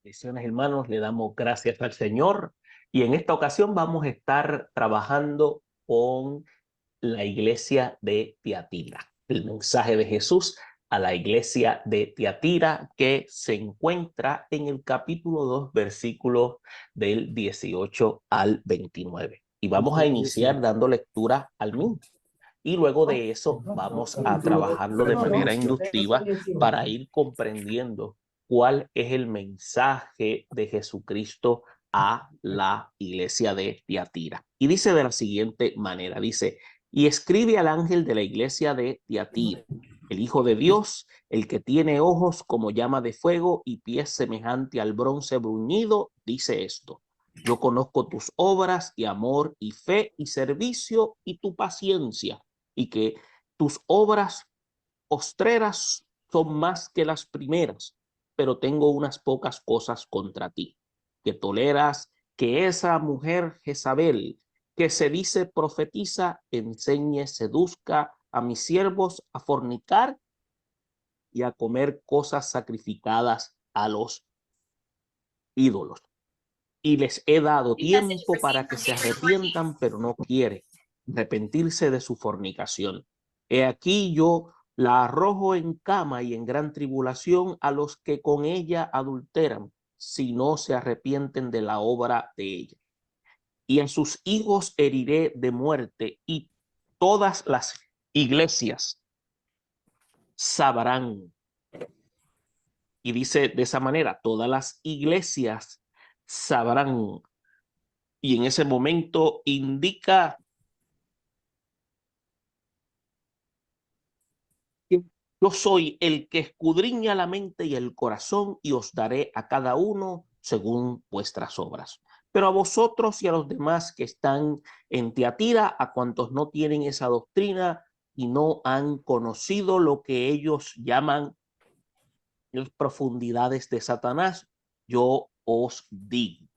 Bendiciones, hermanos, le damos gracias al Señor y en esta ocasión vamos a estar trabajando con la iglesia de Tiatira, el mensaje de Jesús a la iglesia de Tiatira que se encuentra en el capítulo 2, versículos del 18 al 29. Y vamos a iniciar dando lectura al mismo. Y luego de eso vamos a trabajarlo de manera inductiva para ir comprendiendo cuál es el mensaje de Jesucristo a la iglesia de Tiatira. Y dice de la siguiente manera, dice, y escribe al ángel de la iglesia de Tiatira, el Hijo de Dios, el que tiene ojos como llama de fuego y pies semejante al bronce bruñido, dice esto. Yo conozco tus obras y amor y fe y servicio y tu paciencia y que tus obras postreras son más que las primeras, pero tengo unas pocas cosas contra ti, que toleras que esa mujer Jezabel, que se dice profetiza, enseñe, seduzca a mis siervos a fornicar y a comer cosas sacrificadas a los ídolos. Y les he dado tiempo para que se arrepientan, pero no quiere arrepentirse de su fornicación. He aquí yo la arrojo en cama y en gran tribulación a los que con ella adulteran, si no se arrepienten de la obra de ella. Y en sus hijos heriré de muerte, y todas las iglesias sabrán. Y dice de esa manera, todas las iglesias sabrán. Y en ese momento indica que yo soy el que escudriña la mente y el corazón y os daré a cada uno según vuestras obras. Pero a vosotros y a los demás que están en Tiatira, a cuantos no tienen esa doctrina y no han conocido lo que ellos llaman las profundidades de Satanás, yo os digo.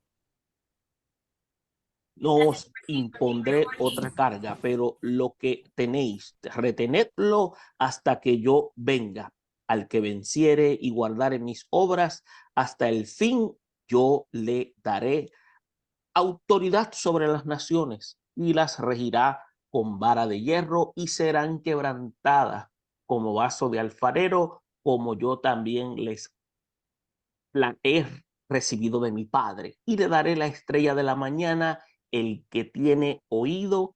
No os impondré otra carga, pero lo que tenéis, retenedlo hasta que yo venga. Al que venciere y guardare mis obras hasta el fin, yo le daré autoridad sobre las naciones y las regirá con vara de hierro y serán quebrantadas como vaso de alfarero, como yo también les la he recibido de mi Padre. Y le daré la estrella de la mañana. El que tiene oído,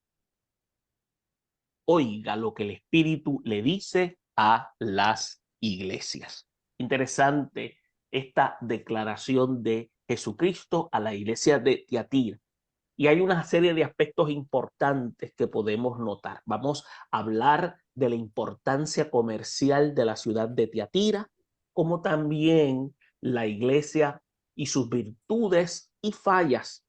oiga lo que el Espíritu le dice a las iglesias. Interesante esta declaración de Jesucristo a la iglesia de Tiatira. Y hay una serie de aspectos importantes que podemos notar. Vamos a hablar de la importancia comercial de la ciudad de Tiatira, como también la iglesia y sus virtudes y fallas,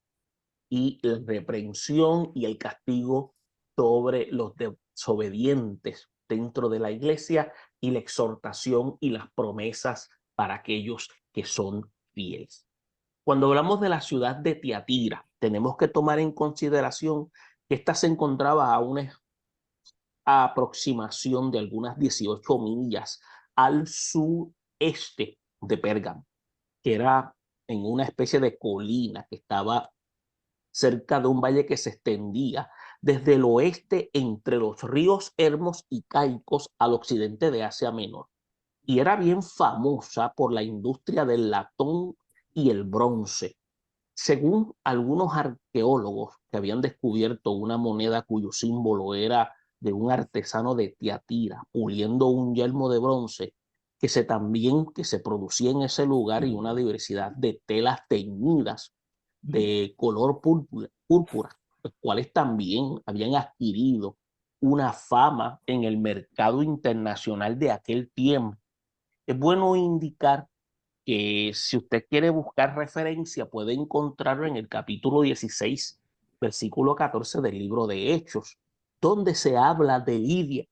y la reprensión y el castigo sobre los desobedientes dentro de la iglesia y la exhortación y las promesas para aquellos que son fieles. Cuando hablamos de la ciudad de Tiatira, tenemos que tomar en consideración que esta se encontraba a una aproximación de algunas 18 millas al sureste de Pérgamo, que era en una especie de colina que estaba cerca de un valle que se extendía desde el oeste entre los ríos Hermos y Caicos al occidente de Asia Menor. Y era bien famosa por la industria del latón y el bronce. Según algunos arqueólogos que habían descubierto una moneda cuyo símbolo era de un artesano de Tiatira puliendo un yelmo de bronce que se producía en ese lugar, y una diversidad de telas teñidas de color púrpura, los cuales también habían adquirido una fama en el mercado internacional de aquel tiempo. Es bueno indicar que si usted quiere buscar referencia, puede encontrarlo en el capítulo 16, versículo 14 del libro de Hechos, donde se habla de Lidia,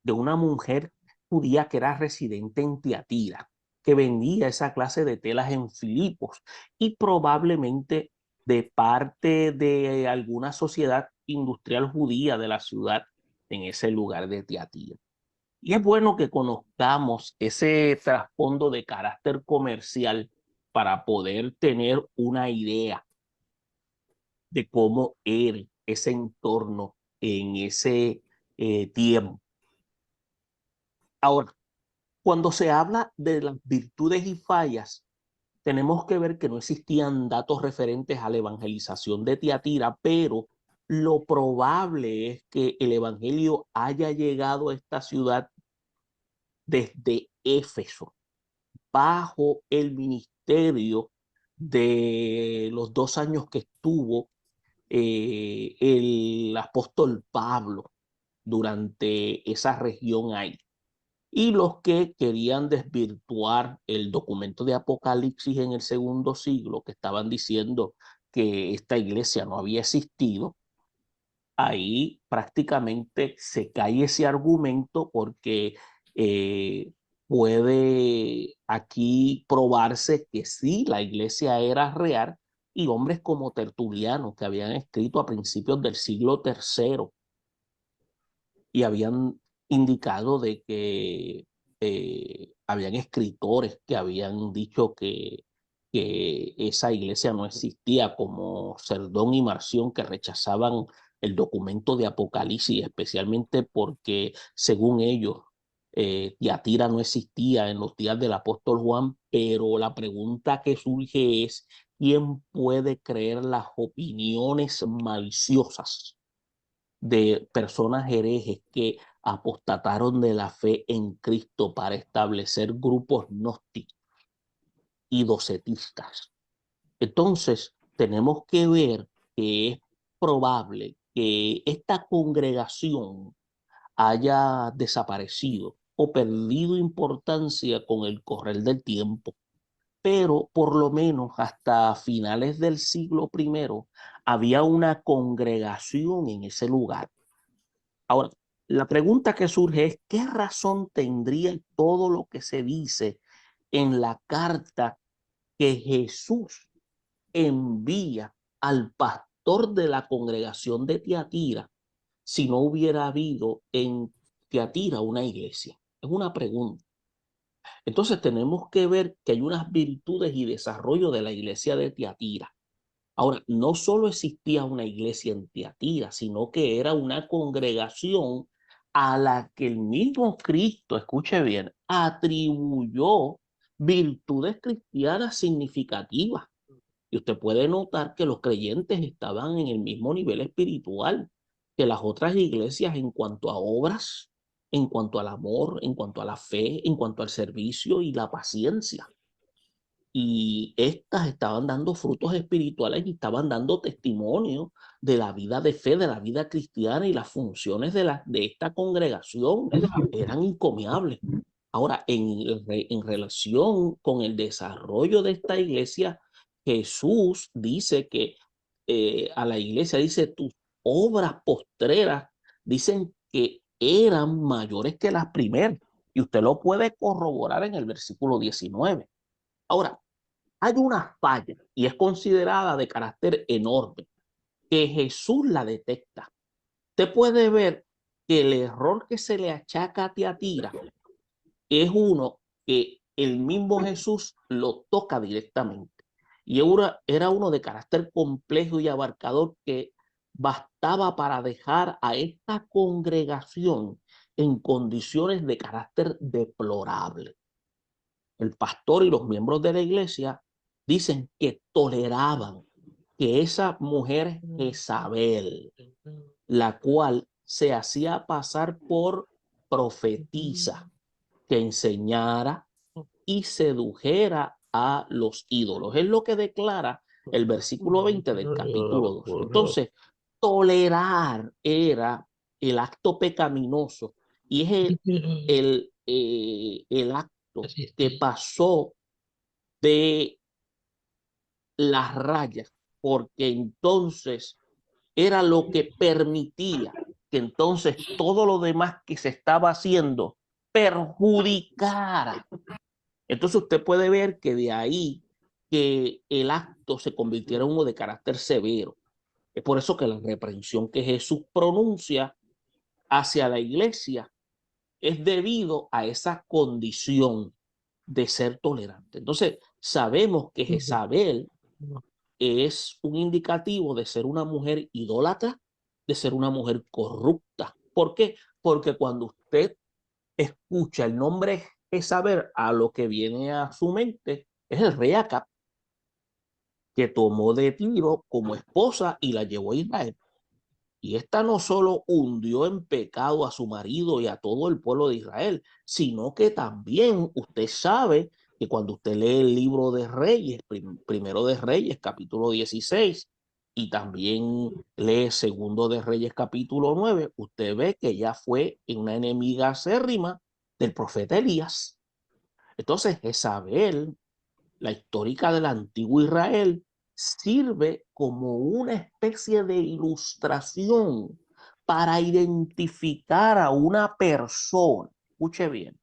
de una mujer judía que era residente en Tiatira, que vendía esa clase de telas en Filipos y probablemente de parte de alguna sociedad industrial judía de la ciudad en ese lugar de Tiatira. Y es bueno que conozcamos ese trasfondo de carácter comercial, para poder tener una idea de cómo era ese entorno en ese tiempo. Ahora, cuando se habla de las virtudes y fallas, tenemos que ver que no existían datos referentes a la evangelización de Tiatira, pero lo probable es que el evangelio haya llegado a esta ciudad desde Éfeso, bajo el ministerio de los 2 años que estuvo el apóstol Pablo durante esa región ahí. Y los que querían desvirtuar el documento de Apocalipsis en el segundo siglo, que estaban diciendo que esta iglesia no había existido, ahí prácticamente se cae ese argumento porque puede aquí probarse que sí, la iglesia era real y hombres como Tertuliano, que habían escrito a principios del siglo tercero y habían indicado de que habían escritores que habían dicho que esa iglesia no existía, como Cerdón y Marción, que rechazaban el documento de Apocalipsis, especialmente porque, según ellos, Tiatira no existía en los días del apóstol Juan, pero la pregunta que surge es, ¿quién puede creer las opiniones maliciosas de personas herejes que apostataron de la fe en Cristo para establecer grupos gnósticos y docetistas? Entonces, tenemos que ver que es probable que esta congregación haya desaparecido o perdido importancia con el correr del tiempo, pero por lo menos hasta finales del siglo primero había una congregación en ese lugar. Ahora, la pregunta que surge es, ¿qué razón tendría todo lo que se dice en la carta que Jesús envía al pastor de la congregación de Tiatira si no hubiera habido en Tiatira una iglesia? Es una pregunta. Entonces tenemos que ver que hay unas virtudes y desarrollo de la iglesia de Tiatira. Ahora, no solo existía una iglesia en Tiatira, sino que era una congregación a la que el mismo Cristo, escuche bien, atribuyó virtudes cristianas significativas. Y usted puede notar que los creyentes estaban en el mismo nivel espiritual que las otras iglesias en cuanto a obras, en cuanto al amor, en cuanto a la fe, en cuanto al servicio y la paciencia. Y estas estaban dando frutos espirituales y estaban dando testimonio de la vida de fe, de la vida cristiana, y las funciones de esta congregación eran encomiables. Ahora, en relación con el desarrollo de esta iglesia, Jesús dice que a la iglesia, dice, tus obras postreras dicen que eran mayores que las primeras. Y usted lo puede corroborar en el versículo 19. Ahora, hay una falla y es considerada de carácter enorme, que Jesús la detecta. Usted puede ver que el error que se le achaca a Tiatira es uno que el mismo Jesús lo toca directamente. Y era uno de carácter complejo y abarcador que bastaba para dejar a esta congregación en condiciones de carácter deplorable. El pastor y los miembros de la iglesia dicen que toleraban que esa mujer Jezabel, la cual se hacía pasar por profetisa, que enseñara y sedujera a los ídolos. Es lo que declara el versículo 20 del capítulo 2. Entonces, tolerar era el acto pecaminoso y es el acto que pasó de las rayas, porque entonces era lo que permitía que entonces todo lo demás que se estaba haciendo perjudicara. Entonces usted puede ver que de ahí que el acto se convirtiera en uno de carácter severo. Es por eso que la reprensión que Jesús pronuncia hacia la iglesia es debido a esa condición de ser tolerante. Entonces, sabemos que Jezabel es un indicativo de ser una mujer idólatra, de ser una mujer corrupta. ¿Por qué? Porque cuando usted escucha el nombre Jezabel, a lo que viene a su mente es el rey Acab, que tomó de Tiro como esposa y la llevó a Israel. Y esta no solo hundió en pecado a su marido y a todo el pueblo de Israel, sino que también usted sabe que cuando usted lee el libro de Reyes, primero de Reyes, capítulo 16, y también lee segundo de Reyes, capítulo 9, usted ve que ella fue una enemiga acérrima del profeta Elías. Entonces, Jezabel, la histórica del antiguo Israel, sirve como una especie de ilustración para identificar a una persona, escuche bien,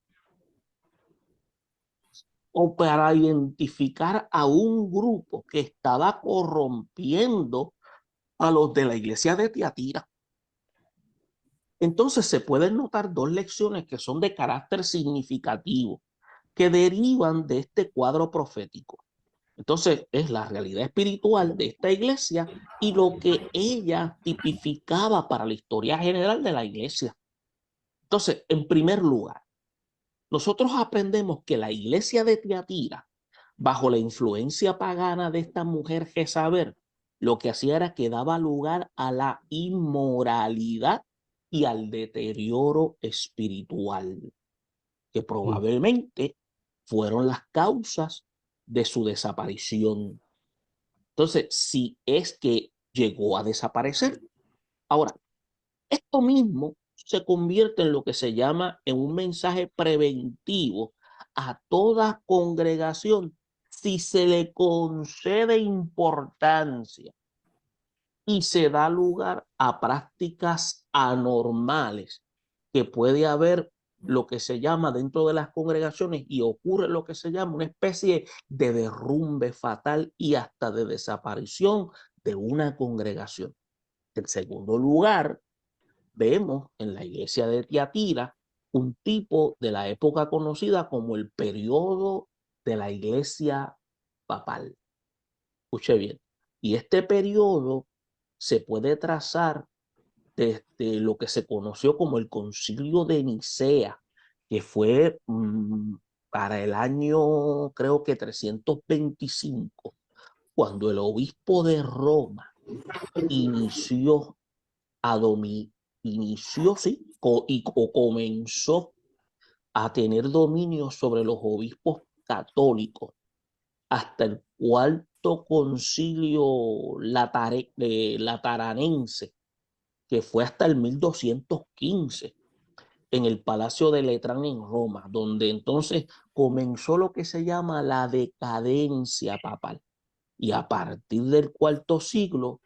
o para identificar a un grupo que estaba corrompiendo a los de la iglesia de Tiatira. Entonces se pueden notar dos lecciones que son de carácter significativo, que derivan de este cuadro profético. Entonces, es la realidad espiritual de esta iglesia y lo que ella tipificaba para la historia general de la iglesia. Entonces, en primer lugar, nosotros aprendemos que la iglesia de Tiatira, bajo la influencia pagana de esta mujer Jezabel, lo que hacía era que daba lugar a la inmoralidad y al deterioro espiritual, que probablemente fueron las causas de su desaparición. Entonces, si es que llegó a desaparecer. Ahora, esto mismo se convierte en lo que se llama en un mensaje preventivo a toda congregación si se le concede importancia y se da lugar a prácticas anormales que puede haber lo que se llama dentro de las congregaciones y ocurre lo que se llama una especie de derrumbe fatal y hasta de desaparición de una congregación. En segundo lugar, vemos en la iglesia de Tiatira un tipo de la época conocida como el periodo de la iglesia papal. Escuche bien. Y este periodo se puede trazar desde lo que se conoció como el Concilio de Nicea, que fue para el año, creo que 325, cuando el obispo de Roma inició a dominar, inició, sí, o comenzó a tener dominio sobre los obispos católicos hasta el cuarto concilio lataranense, que fue hasta el 1215 en el Palacio de Letrán en Roma, donde entonces comenzó lo que se llama la decadencia papal. Y a partir del cuarto siglo,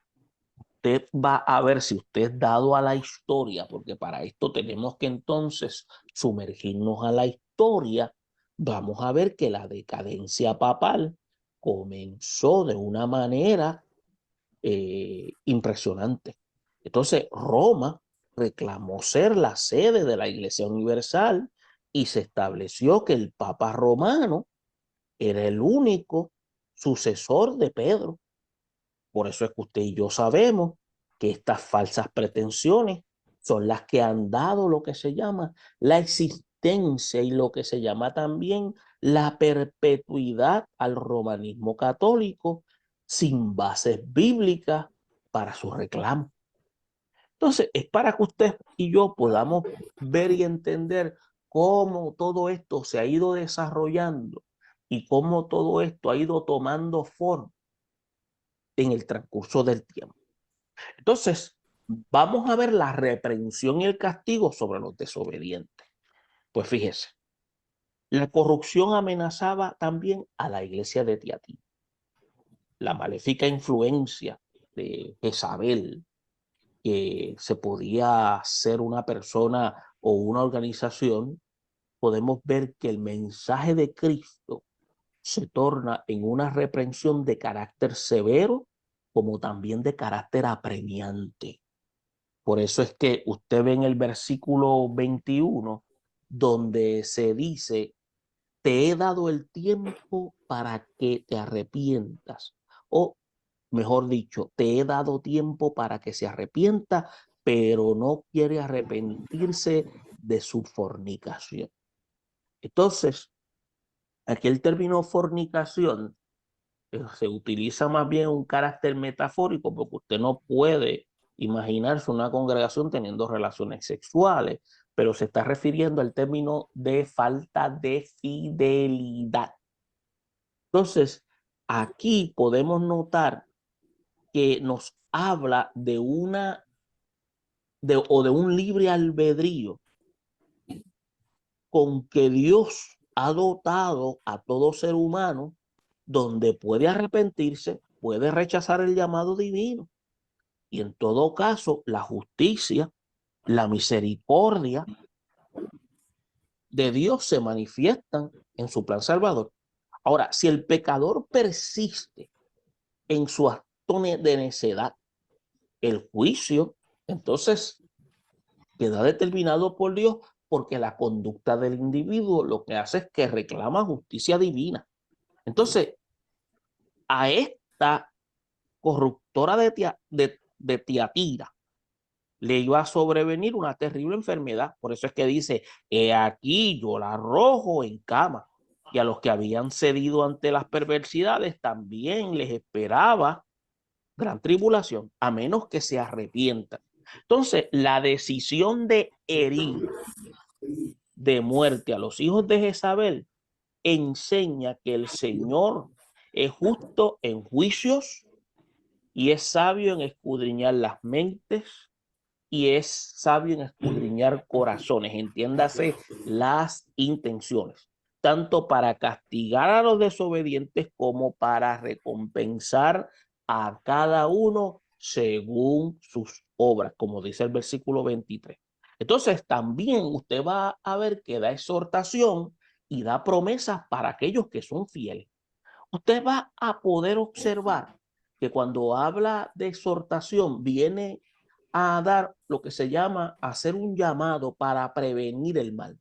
usted va a ver si usted es dado a la historia, porque para esto tenemos que entonces sumergirnos a la historia, vamos a ver que la decadencia papal comenzó de una manera impresionante. Entonces, Roma reclamó ser la sede de la Iglesia Universal y se estableció que el Papa Romano era el único sucesor de Pedro. Por eso es que usted y yo sabemos que estas falsas pretensiones son las que han dado lo que se llama la existencia y lo que se llama también la perpetuidad al romanismo católico sin bases bíblicas para su reclamo. Entonces, es para que usted y yo podamos ver y entender cómo todo esto se ha ido desarrollando y cómo todo esto ha ido tomando forma en el transcurso del tiempo. Entonces, vamos a ver la reprensión y el castigo sobre los desobedientes. Pues fíjese, la corrupción amenazaba también a la iglesia de Tiatira. La maléfica influencia de Jezabel, que se podía ser una persona o una organización, podemos ver que el mensaje de Cristo se torna en una reprensión de carácter severo como también de carácter apremiante. Por eso es que usted ve en el versículo 21 donde se dice te he dado el tiempo para que te arrepientas. O, mejor dicho, te he dado tiempo para que se arrepienta, pero no quiere arrepentirse de su fornicación. Entonces, aquí el término fornicación se utiliza más bien un carácter metafórico porque usted no puede imaginarse una congregación teniendo relaciones sexuales, pero se está refiriendo al término de falta de fidelidad. Entonces, aquí podemos notar que nos habla de o de un libre albedrío con que Dios ha dotado a todo ser humano, donde puede arrepentirse, puede rechazar el llamado divino. Y en todo caso, la justicia, la misericordia de Dios se manifiestan en su plan salvador. Ahora, si el pecador persiste en su acto de necedad, el juicio, entonces queda determinado por Dios, porque la conducta del individuo lo que hace es que reclama justicia divina. Entonces, a esta corruptora de Tiatira le iba a sobrevenir una terrible enfermedad. Por eso es que dice, he aquí yo la arrojo en cama. Y a los que habían cedido ante las perversidades también les esperaba gran tribulación, a menos que se arrepientan. Entonces, la decisión de herir de muerte a los hijos de Jezabel enseña que el Señor es justo en juicios y es sabio en escudriñar las mentes y es sabio en escudriñar corazones, entiéndase las intenciones, tanto para castigar a los desobedientes como para recompensar a cada uno según sus obras, como dice el versículo 23. Entonces también usted va a ver que da exhortación y da promesas para aquellos que son fieles. Usted va a poder observar que cuando habla de exhortación viene a dar lo que se llama hacer un llamado para prevenir el mal.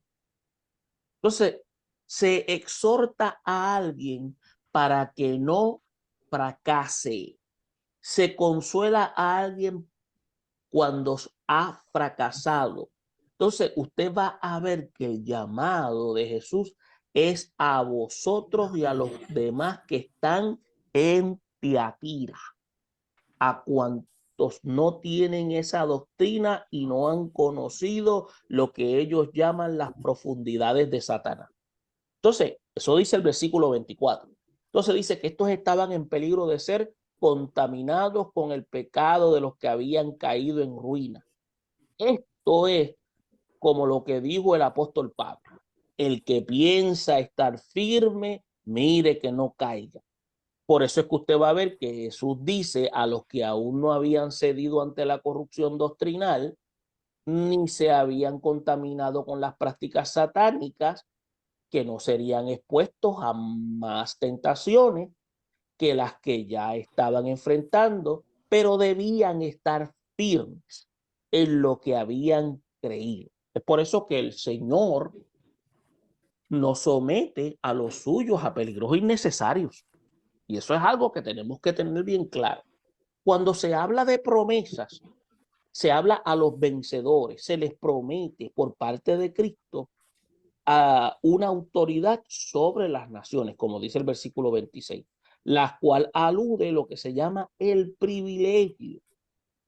Entonces, se exhorta a alguien para que no fracase. Se consuela a alguien cuando ha fracasado. Entonces, usted va a ver que el llamado de Jesús es a vosotros y a los demás que están en Tiatira, a cuantos no tienen esa doctrina y no han conocido lo que ellos llaman las profundidades de Satanás. Entonces, eso dice el versículo 24. Entonces dice que estos estaban en peligro de ser contaminados con el pecado de los que habían caído en ruina. Esto es como lo que dijo el apóstol Pablo. El que piensa estar firme, mire que no caiga. Por eso es que usted va a ver que Jesús dice a los que aún no habían cedido ante la corrupción doctrinal, ni se habían contaminado con las prácticas satánicas, que no serían expuestos a más tentaciones que las que ya estaban enfrentando, pero debían estar firmes en lo que habían creído. Es por eso que el Señor nos somete a los suyos a peligros innecesarios. Y eso es algo que tenemos que tener bien claro. Cuando se habla de promesas, se habla a los vencedores, se les promete por parte de Cristo a una autoridad sobre las naciones, como dice el versículo 26, la cual alude a lo que se llama el privilegio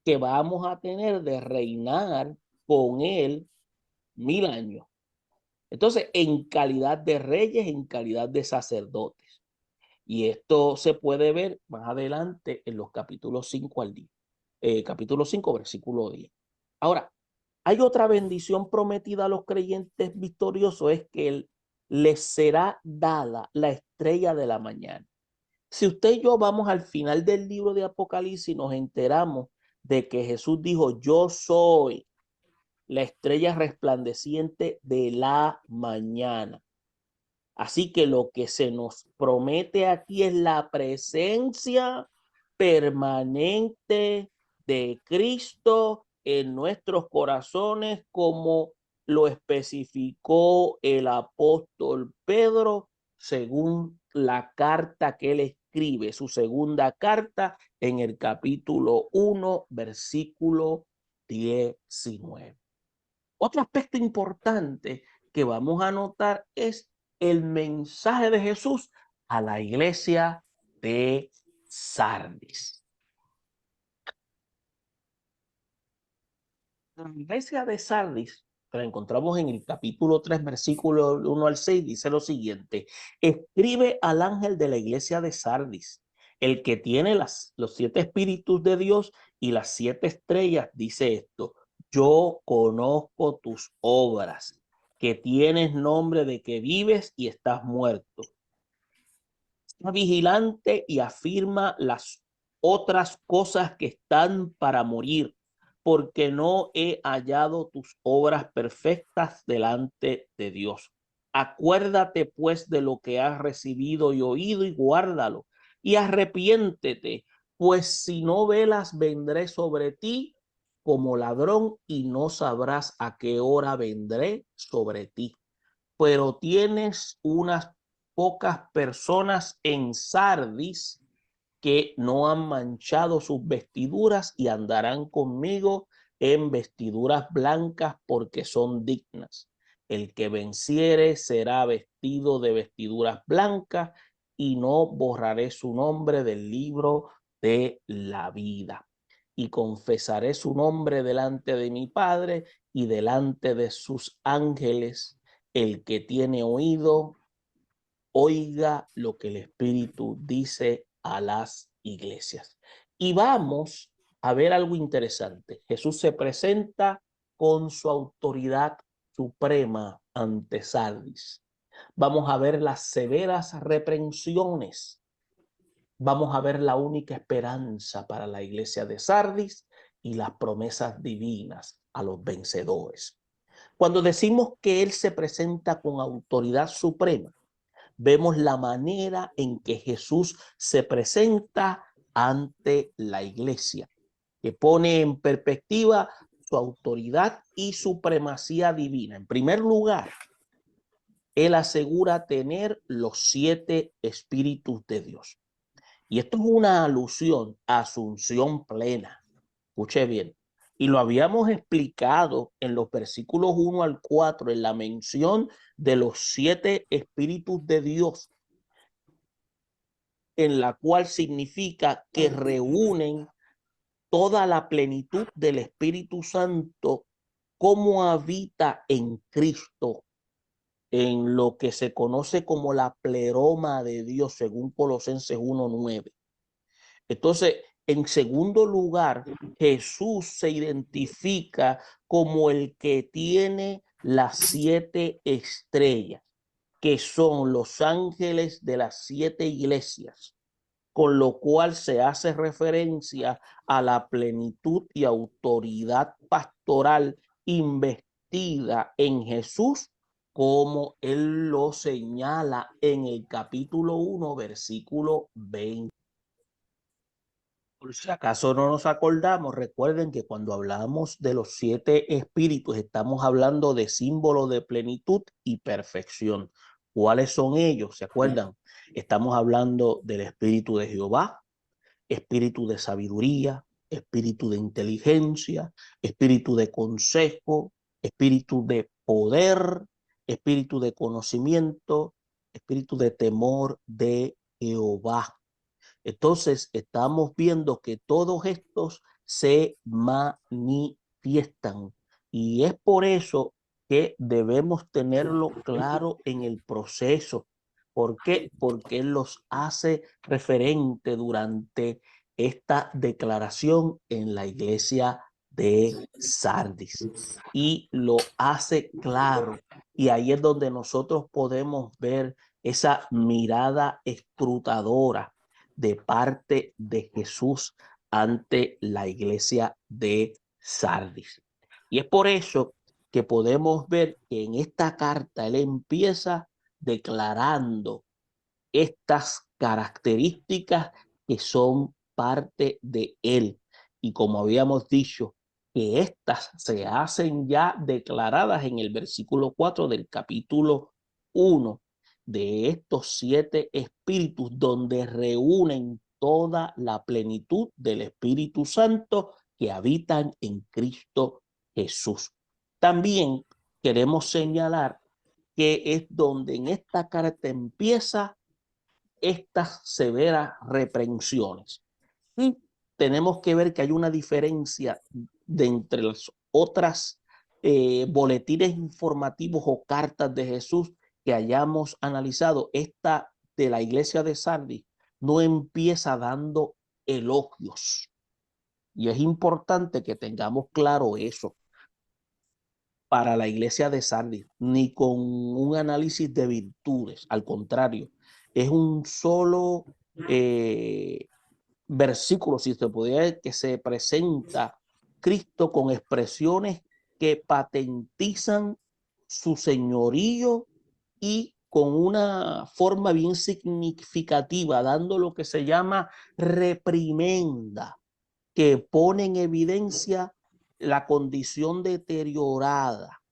que vamos a tener de reinar con él 1000 años. Entonces, en calidad de reyes, en calidad de sacerdotes. Y esto se puede ver más adelante en los capítulos 5 al 10. Capítulo 5, versículo 10. Ahora, hay otra bendición prometida a los creyentes victoriosos, es que les será dada la estrella de la mañana. Si usted y yo vamos al final del libro de Apocalipsis, nos enteramos de que Jesús dijo, yo soy la estrella resplandeciente de la mañana. Así que lo que se nos promete aquí es la presencia permanente de Cristo en nuestros corazones como lo especificó el apóstol Pedro según la carta que él escribe, su segunda carta en el capítulo 1, versículo 19. Otro aspecto importante que vamos a notar es el mensaje de Jesús a la iglesia de Sardis. La iglesia de Sardis, que la encontramos en el capítulo 3, versículo 1 al 6, dice lo siguiente: escribe al ángel de la iglesia de Sardis, el que tiene los 7 espíritus de Dios y las 7 estrellas, dice esto: yo conozco tus obras, que tienes nombre de que vives y estás muerto. Está vigilante y afirma las otras cosas que están para morir, porque no he hallado tus obras perfectas delante de Dios. Acuérdate pues de lo que has recibido y oído y guárdalo, y arrepiéntete, pues si no velas vendré sobre ti como ladrón y no sabrás a qué hora vendré sobre ti. Pero tienes unas pocas personas en Sardis que no han manchado sus vestiduras y andarán conmigo en vestiduras blancas porque son dignas. El que venciere será vestido de vestiduras blancas y no borraré su nombre del libro de la vida. Y confesaré su nombre delante de mi Padre y delante de sus ángeles. El que tiene oído, oiga lo que el Espíritu dice a las iglesias. Y vamos a ver algo interesante. Jesús se presenta con su autoridad suprema ante Sardis. Vamos a ver las severas reprensiones. Vamos a ver la única esperanza para la iglesia de Sardis y las promesas divinas a los vencedores. Cuando decimos que Él se presenta con autoridad suprema, vemos la manera en que Jesús se presenta ante la iglesia, que pone en perspectiva su autoridad y supremacía divina. En primer lugar, Él asegura tener los 7 espíritus de Dios. Y esto es una alusión a asunción plena. Escuche bien. Y lo habíamos explicado en los versículos 1 al 4, en la mención de los 7 espíritus de Dios, en la cual significa que reúnen toda la plenitud del Espíritu Santo como habita en Cristo, en lo que se conoce como la pleroma de Dios, según Colosenses 1:9. Entonces, en segundo lugar, Jesús se identifica como el que tiene las 7 estrellas, que son los ángeles de las 7 iglesias, con lo cual se hace referencia a la plenitud y autoridad pastoral investida en Jesús, como él lo señala en el capítulo 1, versículo 20. Por si acaso no nos acordamos, recuerden que cuando hablamos de los 7 espíritus, estamos hablando de símbolos de plenitud y perfección. ¿Cuáles son ellos? ¿Se acuerdan? Estamos hablando del espíritu de Jehová, espíritu de sabiduría, espíritu de inteligencia, espíritu de consejo, espíritu de poder, espíritu de conocimiento, espíritu de temor de Jehová. Entonces, estamos viendo que todos estos se manifiestan y es por eso que debemos tenerlo claro en el proceso. ¿Por qué? Porque Él los hace referente durante esta declaración en la iglesia de Sardis y lo hace claro. Y ahí es donde nosotros podemos ver esa mirada escrutadora de parte de Jesús ante la iglesia de Sardis. Y es por eso que podemos ver que en esta carta él empieza declarando estas características que son parte de él. Y como habíamos dicho, que éstas se hacen ya declaradas en el versículo 4 del capítulo 1 de estos 7 espíritus, donde reúnen toda la plenitud del Espíritu Santo que habitan en Cristo Jesús. También queremos señalar que es donde en esta carta empieza estas severas reprensiones. Y tenemos que ver que hay una diferencia de entre las otras boletines informativos o cartas de Jesús que hayamos analizado. Esta de la iglesia de Sardis no empieza dando elogios. Y es importante que tengamos claro eso para la iglesia de Sardis, ni con un análisis de virtudes. Al contrario, es un solo versículo, si se pudiera decir, que se presenta Cristo con expresiones que patentizan su señorío y con una forma bien significativa, dando lo que se llama reprimenda, que pone en evidencia la condición deteriorada,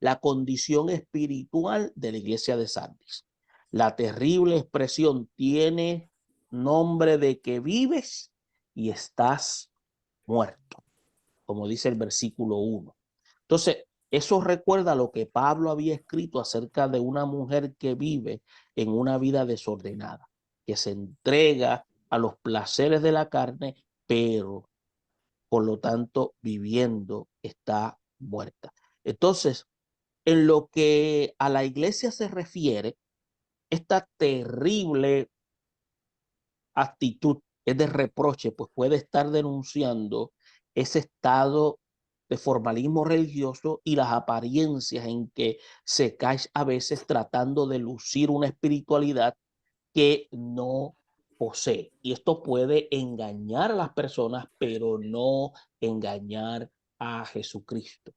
la condición espiritual de la iglesia de Sardis. La terrible expresión tiene nombre de que vives y estás muerto, como dice el versículo 1. Entonces, eso recuerda lo que Pablo había escrito acerca de una mujer que vive en una vida desordenada, que se entrega a los placeres de la carne, pero por lo tanto viviendo está muerta. Entonces, en lo que a la iglesia se refiere, esta terrible actitud es de reproche, pues puede estar denunciando ese estado de formalismo religioso y las apariencias en que se cae a veces tratando de lucir una espiritualidad que no posee. Y esto puede engañar a las personas, pero no engañar a Jesucristo.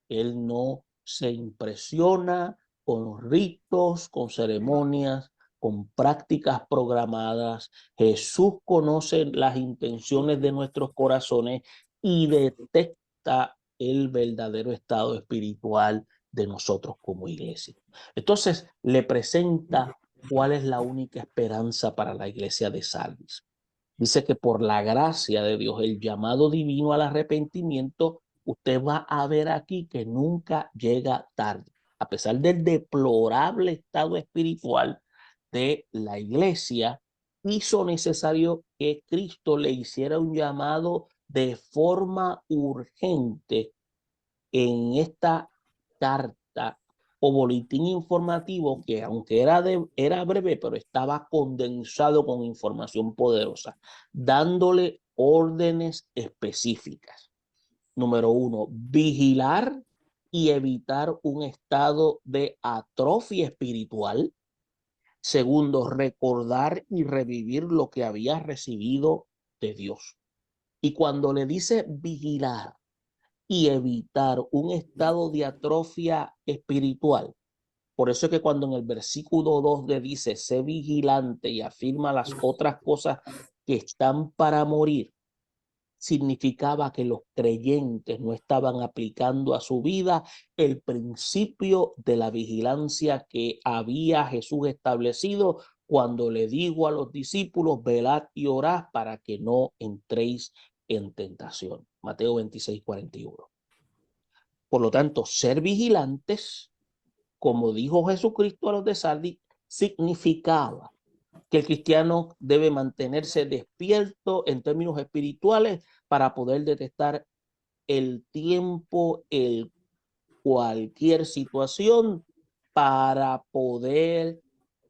Él no se impresiona con ritos, con ceremonias, con prácticas programadas. Jesús conoce las intenciones de nuestros corazones y detecta el verdadero estado espiritual de nosotros como iglesia. Entonces le presenta cuál es la única esperanza para la iglesia de Sardis. Dice que por la gracia de Dios, el llamado divino al arrepentimiento, usted va a ver aquí que nunca llega tarde. A pesar del deplorable estado espiritual de la iglesia, hizo necesario que Cristo le hiciera un llamado de forma urgente en esta carta o boletín informativo que aunque era breve, pero estaba condensado con información poderosa, dándole órdenes específicas. Número 1, vigilar y evitar un estado de atrofia espiritual. Segundo, recordar y revivir lo que había recibido de Dios. Y cuando le dice vigilar y evitar un estado de atrofia espiritual. Por eso es que cuando en el versículo 2 le dice, sé vigilante y afirma las otras cosas que están para morir, significaba que los creyentes no estaban aplicando a su vida el principio de la vigilancia que había Jesús establecido cuando le dijo a los discípulos, velad y orad para que no entréis en tentación. Mateo 26:41. Por lo tanto, ser vigilantes, como dijo Jesucristo a los de Sardis, significaba que el cristiano debe mantenerse despierto en términos espirituales para poder detectar el tiempo, cualquier situación, para poder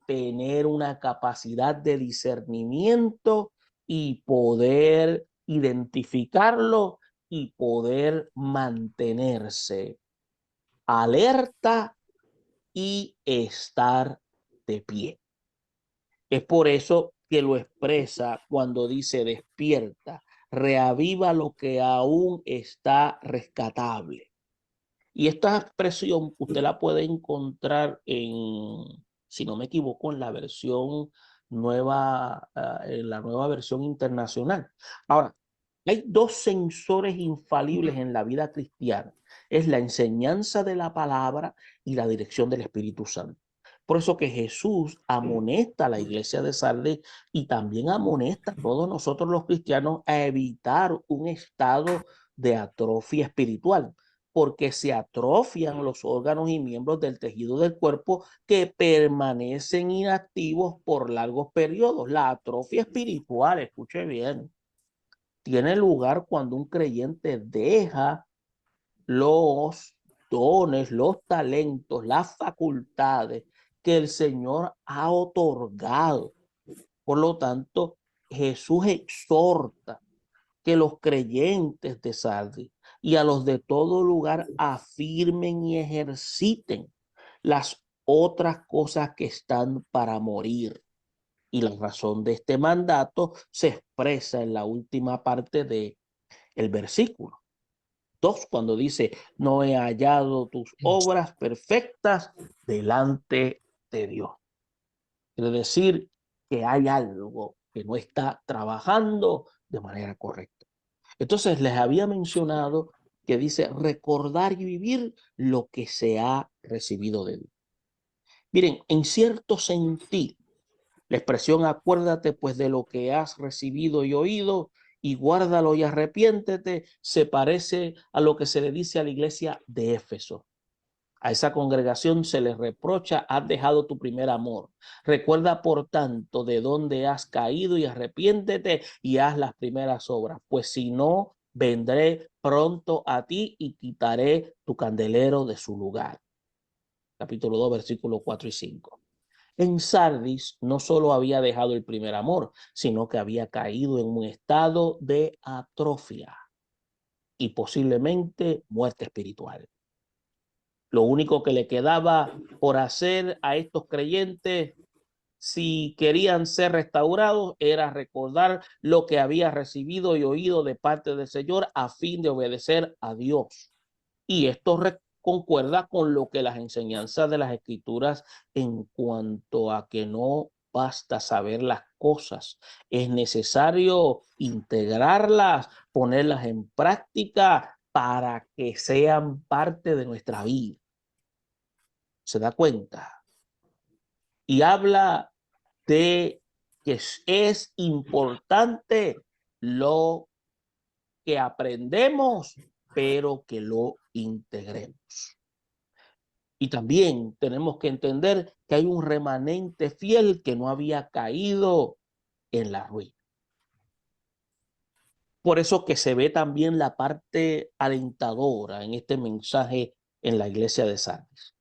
tener una capacidad de discernimiento y poder identificarlo y poder mantenerse alerta y estar de pie. Es por eso que lo expresa cuando dice despierta, reaviva lo que aún está rescatable. Y esta expresión usted la puede encontrar si no me equivoco, en la versión nueva, en la nueva versión internacional. Ahora, Hay dos sensores infalibles en la vida cristiana. Es la enseñanza de la palabra y la dirección del Espíritu Santo. Por eso que Jesús amonesta a la iglesia de Sardis y también amonesta a todos nosotros los cristianos a evitar un estado de atrofia espiritual, porque se atrofian los órganos y miembros del tejido del cuerpo que permanecen inactivos por largos periodos. La atrofia espiritual, escuche bien, tiene lugar cuando un creyente deja los dones, los talentos, las facultades que el Señor ha otorgado. Por lo tanto, Jesús exhorta que los creyentes de Sardis y a los de todo lugar afirmen y ejerciten las otras cosas que están para morir. Y la razón de este mandato se expresa en la última parte del versículo 2, cuando dice: no he hallado tus obras perfectas delante de Dios. Quiere decir que hay algo que no está trabajando de manera correcta. Entonces les había mencionado que dice recordar y vivir lo que se ha recibido de Dios. Miren, en cierto sentido, la expresión acuérdate pues de lo que has recibido y oído y guárdalo y arrepiéntete se parece a lo que se le dice a la iglesia de Éfeso. A esa congregación se les reprocha: has dejado tu primer amor. Recuerda, por tanto, de dónde has caído y arrepiéntete y haz las primeras obras, pues si no, vendré pronto a ti y quitaré tu candelero de su lugar. Capítulo 2, versículos 4 y 5. En Sardis no solo había dejado el primer amor, sino que había caído en un estado de atrofia y posiblemente muerte espiritual. Lo único que le quedaba por hacer a estos creyentes, si querían ser restaurados, era recordar lo que había recibido y oído de parte del Señor a fin de obedecer a Dios. Y esto concuerda con lo que las enseñanzas de las Escrituras en cuanto a que no basta saber las cosas, es necesario integrarlas, ponerlas en práctica para que sean parte de nuestra vida. ¿Se da cuenta? Y habla de que es importante lo que aprendemos, pero que lo integremos. Y también tenemos que entender que hay un remanente fiel que no había caído en la ruina. Por eso que se ve también la parte alentadora en este mensaje en la iglesia de Sardis,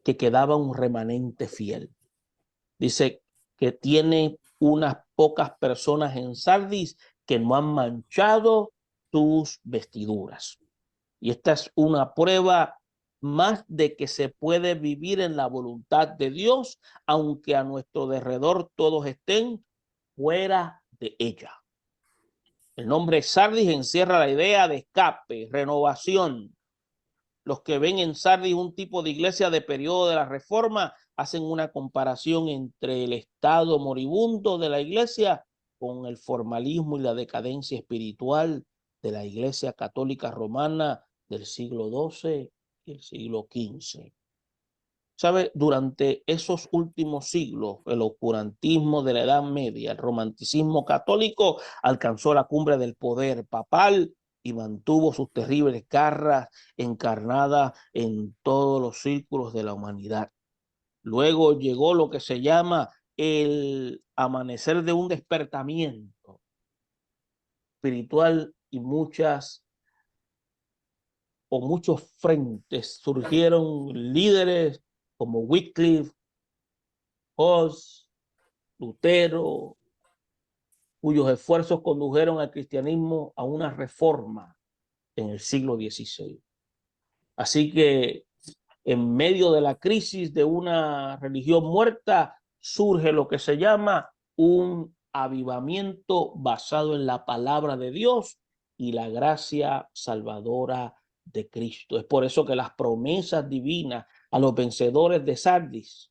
que quedaba un remanente fiel. Dice que tiene unas pocas personas en Sardis que no han manchado sus vestiduras. Y esta es una prueba más de que se puede vivir en la voluntad de Dios, aunque a nuestro derredor todos estén fuera de ella. El nombre Sardis encierra la idea de escape, renovación. Los que ven en Sardis un tipo de iglesia de periodo de la Reforma hacen una comparación entre el estado moribundo de la iglesia con el formalismo y la decadencia espiritual de la iglesia católica romana del siglo XII y el siglo XV. ¿Sabe? Durante esos últimos siglos, el oscurantismo de la Edad Media, el romanticismo católico alcanzó la cumbre del poder papal y mantuvo sus terribles garras encarnadas en todos los círculos de la humanidad. Luego llegó lo que se llama el amanecer de un despertamiento espiritual y muchos frentes. Surgieron líderes como Wycliffe, Hus, Lutero, cuyos esfuerzos condujeron al cristianismo a una reforma en el siglo XVI. Así que en medio de la crisis de una religión muerta, surge lo que se llama un avivamiento basado en la palabra de Dios y la gracia salvadora de Cristo. Es por eso que las promesas divinas a los vencedores de Sardis,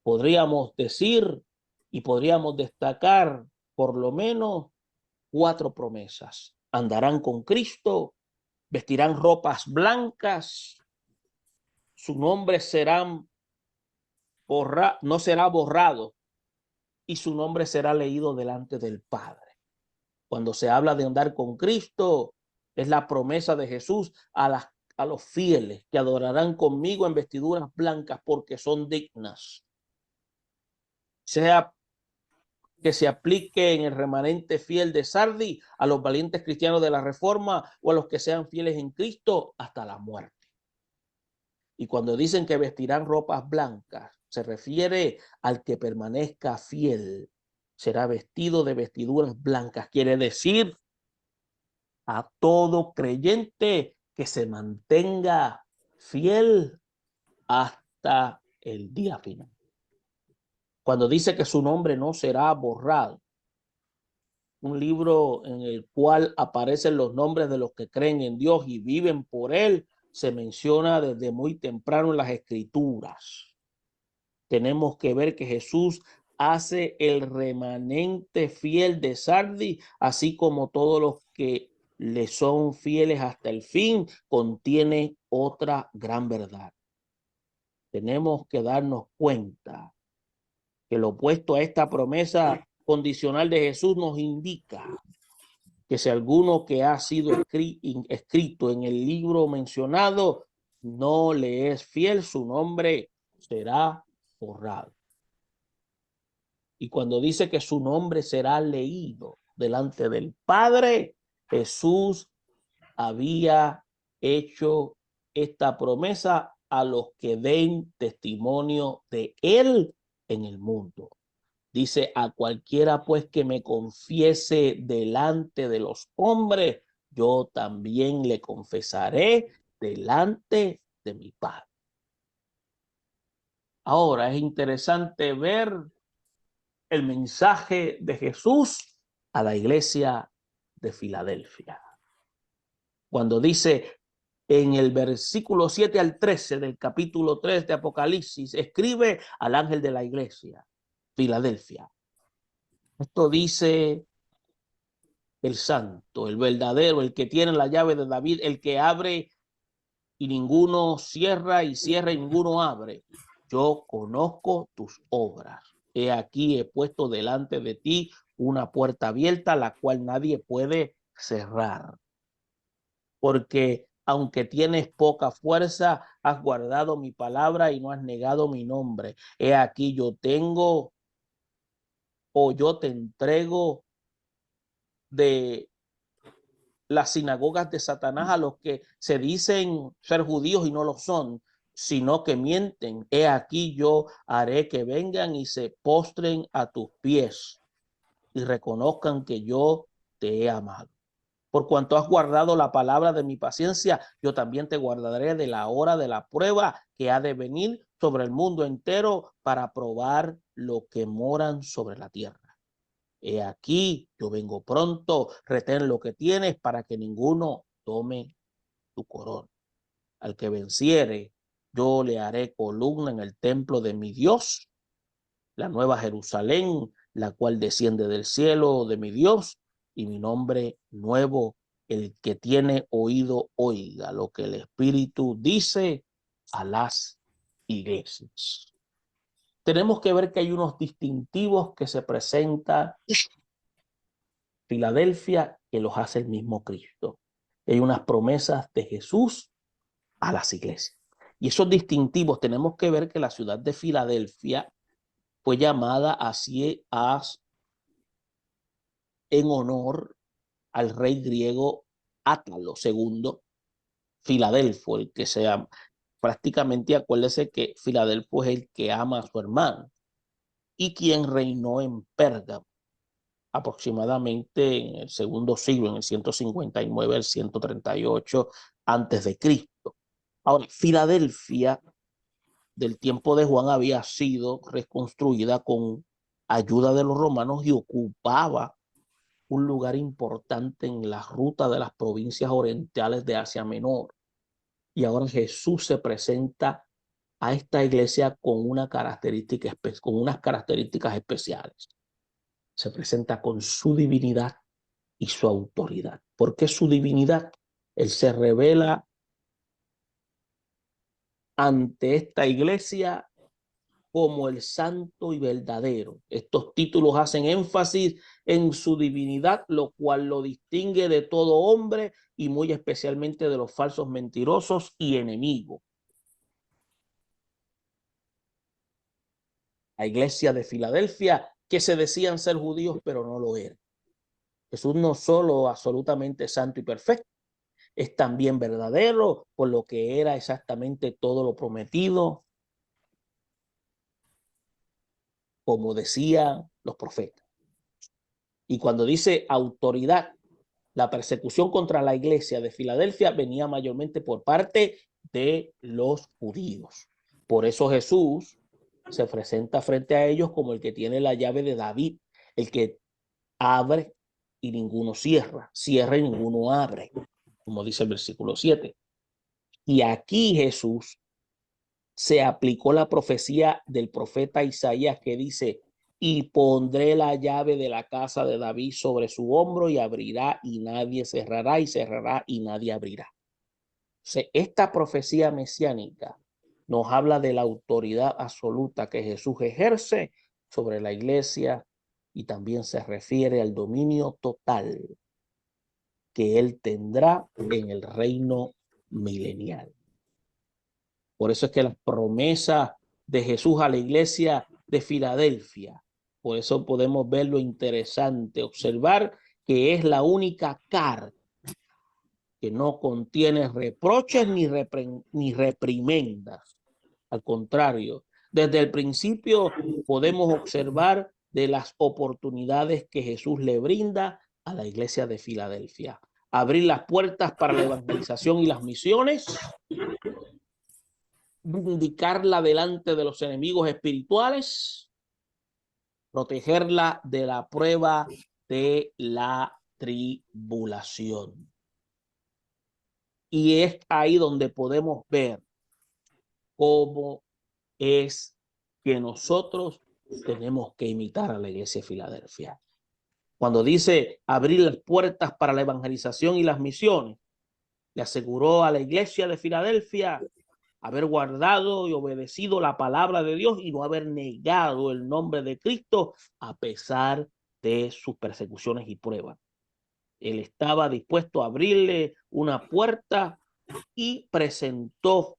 podríamos decir y podríamos destacar por lo menos 4 promesas. andarán con Cristo, vestirán ropas blancas, su nombre no será borrado y su nombre será leído delante del Padre. Cuando se habla de andar con Cristo, es la promesa de Jesús a los fieles que adorarán conmigo en vestiduras blancas porque son dignas. Sea que se aplique en el remanente fiel de Sardi, a los valientes cristianos de la Reforma o a los que sean fieles en Cristo hasta la muerte. Y cuando dicen que vestirán ropas blancas, se refiere al que permanezca fiel. Será vestido de vestiduras blancas. Quiere decir a todo creyente que se mantenga fiel hasta el día final. Cuando dice que su nombre no será borrado, un libro en el cual aparecen los nombres de los que creen en Dios y viven por Él, se menciona desde muy temprano en las Escrituras. Tenemos que ver que Jesús hace el remanente fiel de Sardi, así como todos los que le son fieles hasta el fin, contiene otra gran verdad. Tenemos que darnos cuenta que lo opuesto a esta promesa condicional de Jesús nos indica que si alguno que ha sido escrito en el libro mencionado no le es fiel, su nombre será borrado. Y cuando dice que su nombre será leído delante del Padre, Jesús había hecho esta promesa a los que den testimonio de Él en el mundo. Dice, a cualquiera pues que me confiese delante de los hombres, yo también le confesaré delante de mi Padre. Ahora es interesante ver el mensaje de Jesús a la iglesia de Filadelfia. Cuando dice en el versículo 7 al 13 del capítulo 3 de Apocalipsis, escribe al ángel de la iglesia, Filadelfia. Esto dice el santo, el verdadero, el que tiene la llave de David, el que abre y ninguno cierra y cierra y ninguno abre. Yo conozco tus obras. He aquí he puesto delante de ti una puerta abierta, la cual nadie puede cerrar. Porque aunque tienes poca fuerza, has guardado mi palabra y no has negado mi nombre. He aquí yo te entrego de las sinagogas de Satanás a los que se dicen ser judíos y no lo son, sino que mienten. He aquí yo haré que vengan y se postren a tus pies y reconozcan que yo te he amado. Por cuanto has guardado la palabra de mi paciencia, yo también te guardaré de la hora de la prueba que ha de venir sobre el mundo entero para probar lo que moran sobre la tierra. He aquí, yo vengo pronto, retén lo que tienes para que ninguno tome tu corona. Al que venciere, yo le haré columna en el templo de mi Dios, la nueva Jerusalén, la cual desciende del cielo de mi Dios, y mi nombre nuevo. El que tiene oído, oiga lo que el Espíritu dice a las iglesias. Tenemos que ver que hay unos distintivos que se presentan Filadelfia que los hace el mismo Cristo. Hay unas promesas de Jesús a las iglesias. Y esos distintivos tenemos que ver que la ciudad de Filadelfia fue llamada así en honor al rey griego Átalo II, Filadelfo, el que sea prácticamente, acuérdese que Filadelfo es el que ama a su hermano y quien reinó en Pérgamo aproximadamente en el segundo siglo, en el 159 al 138 antes de Cristo. Ahora, Filadelfia del tiempo de Juan había sido reconstruida con ayuda de los romanos y ocupaba un lugar importante en la ruta de las provincias orientales de Asia Menor. Y ahora Jesús se presenta a esta iglesia con unas características especiales. Se presenta con su divinidad y su autoridad. Porque su divinidad, él se revela ante esta iglesia como el santo y verdadero. Estos títulos hacen énfasis en su divinidad, lo cual lo distingue de todo hombre y muy especialmente de los falsos mentirosos y enemigos. La iglesia de Filadelfia, que se decían ser judíos, pero no lo eran. Jesús no solo absolutamente santo y perfecto, es también verdadero, por lo que era exactamente todo lo prometido, como decían los profetas. Y cuando dice autoridad, la persecución contra la iglesia de Filadelfia venía mayormente por parte de los judíos. Por eso Jesús se presenta frente a ellos como el que tiene la llave de David, el que abre y ninguno cierra, cierra y ninguno abre, como dice el versículo 7. Y aquí Jesús se aplicó la profecía del profeta Isaías que dice: y pondré la llave de la casa de David sobre su hombro y abrirá y nadie cerrará y cerrará y nadie abrirá. Entonces, esta profecía mesiánica nos habla de la autoridad absoluta que Jesús ejerce sobre la iglesia y también se refiere al dominio total que él tendrá en el reino milenial. Por eso es que las promesas de Jesús a la iglesia de Filadelfia, por eso podemos ver lo interesante, observar que es la única carta que no contiene reproches ni reprimendas. Al contrario, desde el principio podemos observar de las oportunidades que Jesús le brinda a la iglesia de Filadelfia. Abrir las puertas para la evangelización y las misiones, vindicarla delante de los enemigos espirituales, protegerla de la prueba de la tribulación. Y es ahí donde podemos ver cómo es que nosotros tenemos que imitar a la iglesia de Filadelfia. Cuando dice abrir las puertas para la evangelización y las misiones, le aseguró a la iglesia de Filadelfia haber guardado y obedecido la palabra de Dios y no haber negado el nombre de Cristo a pesar de sus persecuciones y pruebas. Él estaba dispuesto a abrirle una puerta y presentó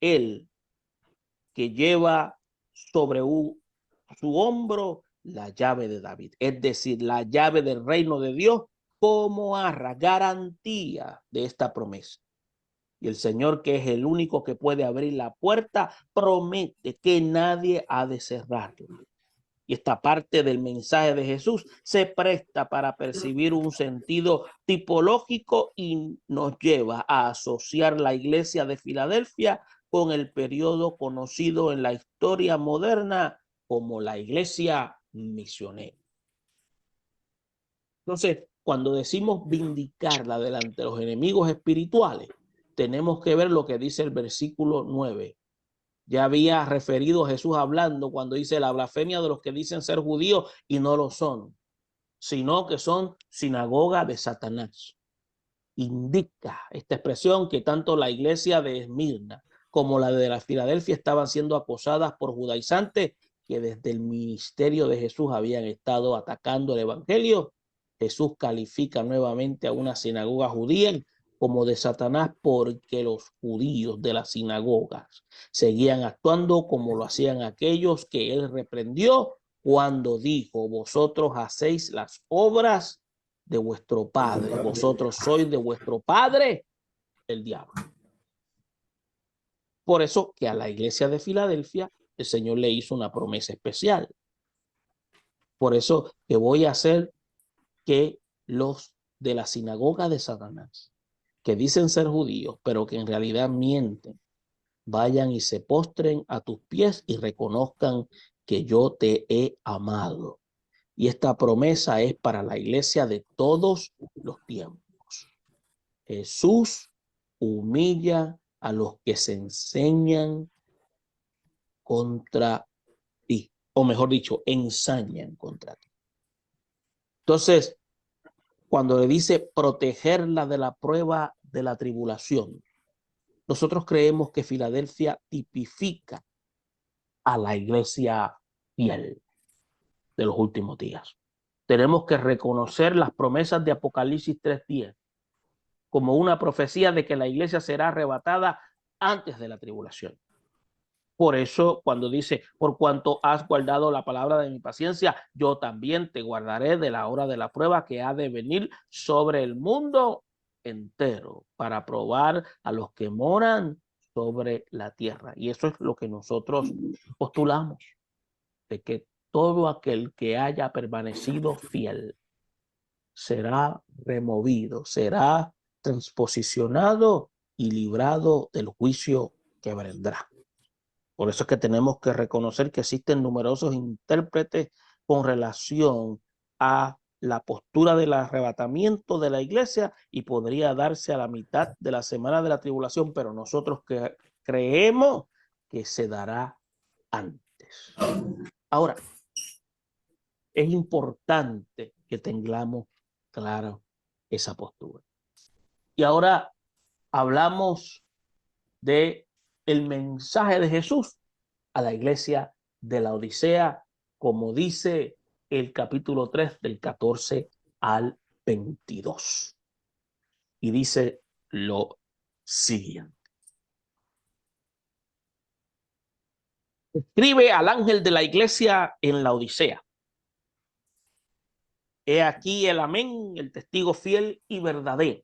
él, que lleva sobre su hombro la llave de David, es decir, la llave del reino de Dios como arra, garantía de esta promesa. Y el Señor, que es el único que puede abrir la puerta, promete que nadie ha de cerrarla. Y esta parte del mensaje de Jesús se presta para percibir un sentido tipológico y nos lleva a asociar la iglesia de Filadelfia con el periodo conocido en la historia moderna como la iglesia misionera. Entonces, cuando decimos vindicarla delante de los enemigos espirituales, tenemos que ver lo que dice el versículo 9. Ya había referido Jesús hablando cuando dice la blasfemia de los que dicen ser judíos y no lo son, sino que son sinagoga de Satanás. Indica esta expresión que tanto la iglesia de Esmirna como la de la Filadelfia estaban siendo acosadas por judaizantes que desde el ministerio de Jesús habían estado atacando el evangelio. Jesús califica nuevamente a una sinagoga judía como de Satanás porque los judíos de las sinagogas seguían actuando como lo hacían aquellos que él reprendió cuando dijo: vosotros hacéis las obras de vuestro padre, vosotros sois de vuestro padre el diablo. Por eso que a la iglesia de Filadelfia el Señor le hizo una promesa especial. Por eso que voy a hacer que los de la sinagoga de Satanás, que dicen ser judíos, pero que en realidad mienten, vayan y se postren a tus pies y reconozcan que yo te he amado. Y esta promesa es para la iglesia de todos los tiempos. Jesús humilla a los que se enseñan contra ti, o mejor dicho, ensañan contra ti. Entonces, cuando le dice protegerla de la prueba de la tribulación, nosotros creemos que Filadelfia tipifica a la iglesia fiel de los últimos días. Tenemos que reconocer las promesas de Apocalipsis 3:10 como una profecía de que la iglesia será arrebatada antes de la tribulación. Por eso, cuando dice, por cuanto has guardado la palabra de mi paciencia, yo también te guardaré de la hora de la prueba que ha de venir sobre el mundo entero para probar a los que moran sobre la tierra. Y eso es lo que nosotros postulamos, de que todo aquel que haya permanecido fiel será removido, será transposicionado y librado del juicio que vendrá. Por eso es que tenemos que reconocer que existen numerosos intérpretes con relación a la postura del arrebatamiento de la iglesia y podría darse a la mitad de la semana de la tribulación, pero nosotros creemos que se dará antes. Ahora, es importante que tengamos claro esa postura. Y ahora hablamos de el mensaje de Jesús a la iglesia de la Odisea, como dice el capítulo 3 del 14 al 22. Y dice lo siguiente. Escribe al ángel de la iglesia en la Odisea. He aquí el amén, el testigo fiel y verdadero,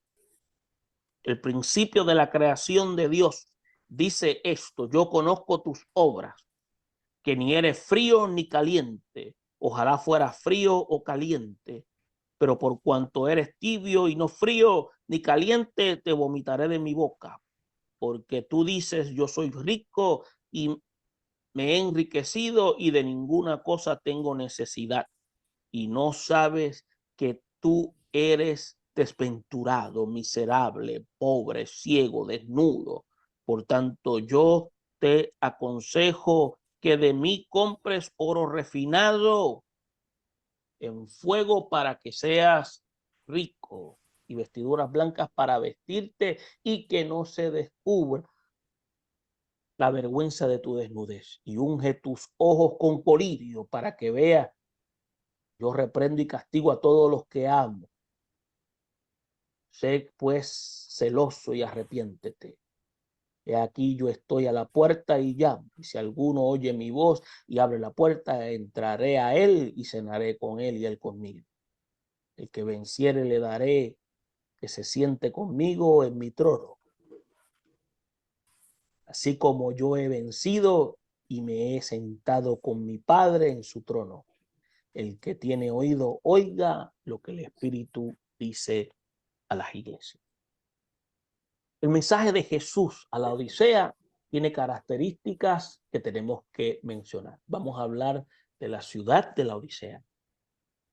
el principio de la creación de Dios. Dice esto: yo conozco tus obras, que ni eres frío ni caliente. Ojalá fuera frío o caliente, pero por cuanto eres tibio y no frío ni caliente, te vomitaré de mi boca. Porque tú dices, yo soy rico y me he enriquecido y de ninguna cosa tengo necesidad. Y no sabes que tú eres desventurado, miserable, pobre, ciego, desnudo. Por tanto, yo te aconsejo que de mí compres oro refinado en fuego para que seas rico, y vestiduras blancas para vestirte, y que no se descubra la vergüenza de tu desnudez, y unge tus ojos con colirio para que veas. Yo reprendo y castigo a todos los que amo. Sé pues celoso y arrepiéntete. He aquí yo estoy a la puerta y llamo. Y si alguno oye mi voz y abre la puerta, entraré a él y cenaré con él y él conmigo. El que venciere le daré que se siente conmigo en mi trono, así como yo he vencido y me he sentado con mi Padre en su trono. El que tiene oído, oiga lo que el Espíritu dice a las iglesias. El mensaje de Jesús a la Odisea tiene características que tenemos que mencionar. Vamos a hablar de la ciudad de la Odisea,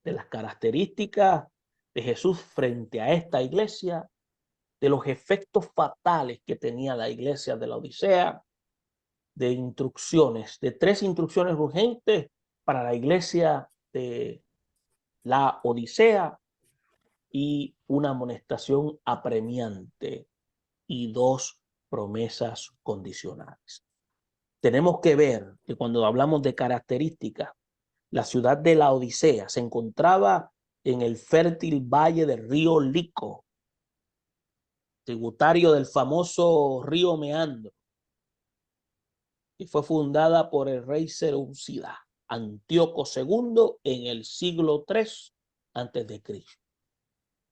de las características de Jesús frente a esta iglesia, de los efectos fatales que tenía la iglesia de la Odisea, de instrucciones, de 3 instrucciones urgentes para la iglesia de la Odisea y una amonestación apremiante y 2 promesas condicionales. Tenemos que ver que cuando hablamos de características, la ciudad de la Odisea se encontraba en el fértil valle del río Lico, tributario del famoso río Meandro, y fue fundada por el rey Seleucida, Antíoco II, en el siglo III a.C.,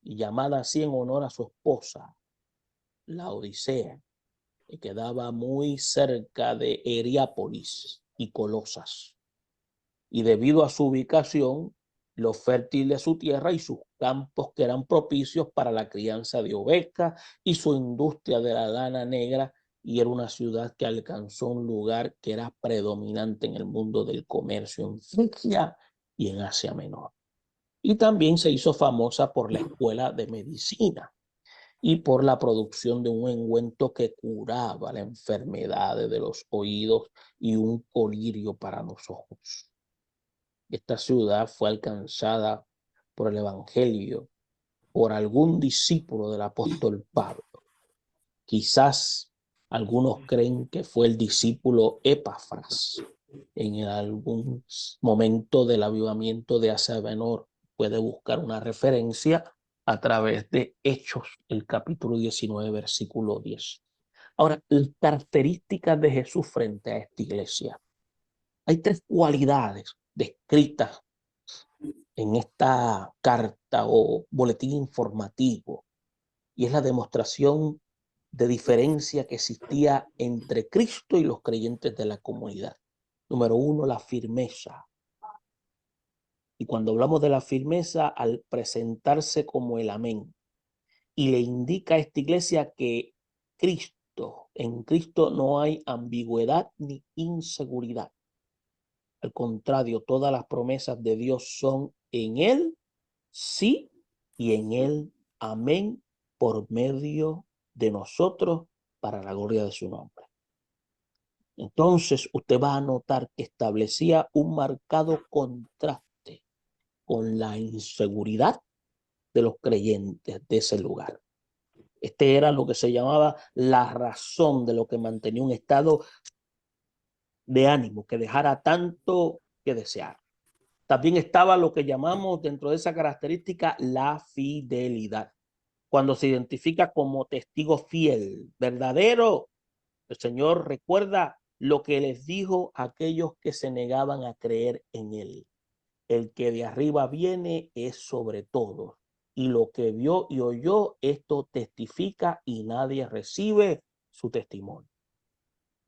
y llamada así en honor a su esposa, la Odisea, que quedaba muy cerca de Heriápolis y Colosas. Y debido a su ubicación, lo fértil de su tierra y sus campos que eran propicios para la crianza de ovejas y su industria de la lana negra, y era una ciudad que alcanzó un lugar que era predominante en el mundo del comercio en Frigia y en Asia Menor. Y también se hizo famosa por la escuela de medicina y por la producción de un ungüento que curaba las enfermedades de los oídos y un colirio para los ojos. Esta ciudad fue alcanzada por el Evangelio por algún discípulo del apóstol Pablo. Quizás algunos creen que fue el discípulo Epafras en algún momento del avivamiento de Asia Menor. Puede buscar una referencia a través de Hechos, el capítulo 19, versículo 10. Ahora, las características de Jesús frente a esta iglesia. Hay tres cualidades descritas en esta carta o boletín informativo, y es la demostración de diferencia que existía entre Cristo y los creyentes de la comunidad. Número uno, la firmeza. Y cuando hablamos de la firmeza, al presentarse como el amén, y le indica a esta iglesia que en Cristo no hay ambigüedad ni inseguridad. Al contrario, todas las promesas de Dios son en Él, sí, y en Él, amén, por medio de nosotros, para la gloria de su nombre. Entonces usted va a notar que establecía un marcado contraste con la inseguridad de los creyentes de ese lugar. Este era lo que se llamaba la razón de lo que mantenía un estado de ánimo que dejara tanto que desear. También estaba lo que llamamos dentro de esa característica la fidelidad. Cuando se identifica como testigo fiel, verdadero, el Señor recuerda lo que les dijo a aquellos que se negaban a creer en Él. El que de arriba viene es sobre todo, y lo que vio y oyó, esto testifica y nadie recibe su testimonio.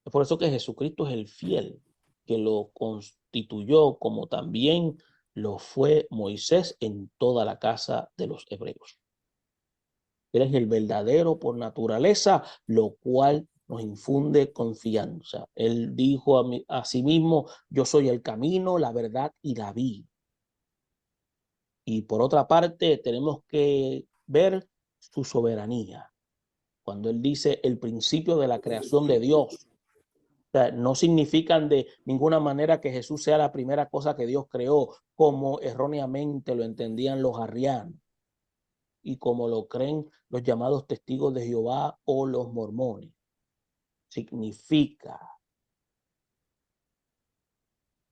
Es por eso que Jesucristo es el fiel, que lo constituyó como también lo fue Moisés en toda la casa de los hebreos. Él es el verdadero por naturaleza, lo cual nos infunde confianza. Él dijo a sí mismo, yo soy el camino, la verdad y la vida. Y por otra parte, tenemos que ver su soberanía. Cuando él dice el principio de la creación de Dios, o sea, no significan de ninguna manera que Jesús sea la primera cosa que Dios creó, como erróneamente lo entendían los arrianos y como lo creen los llamados testigos de Jehová o los mormones. Significa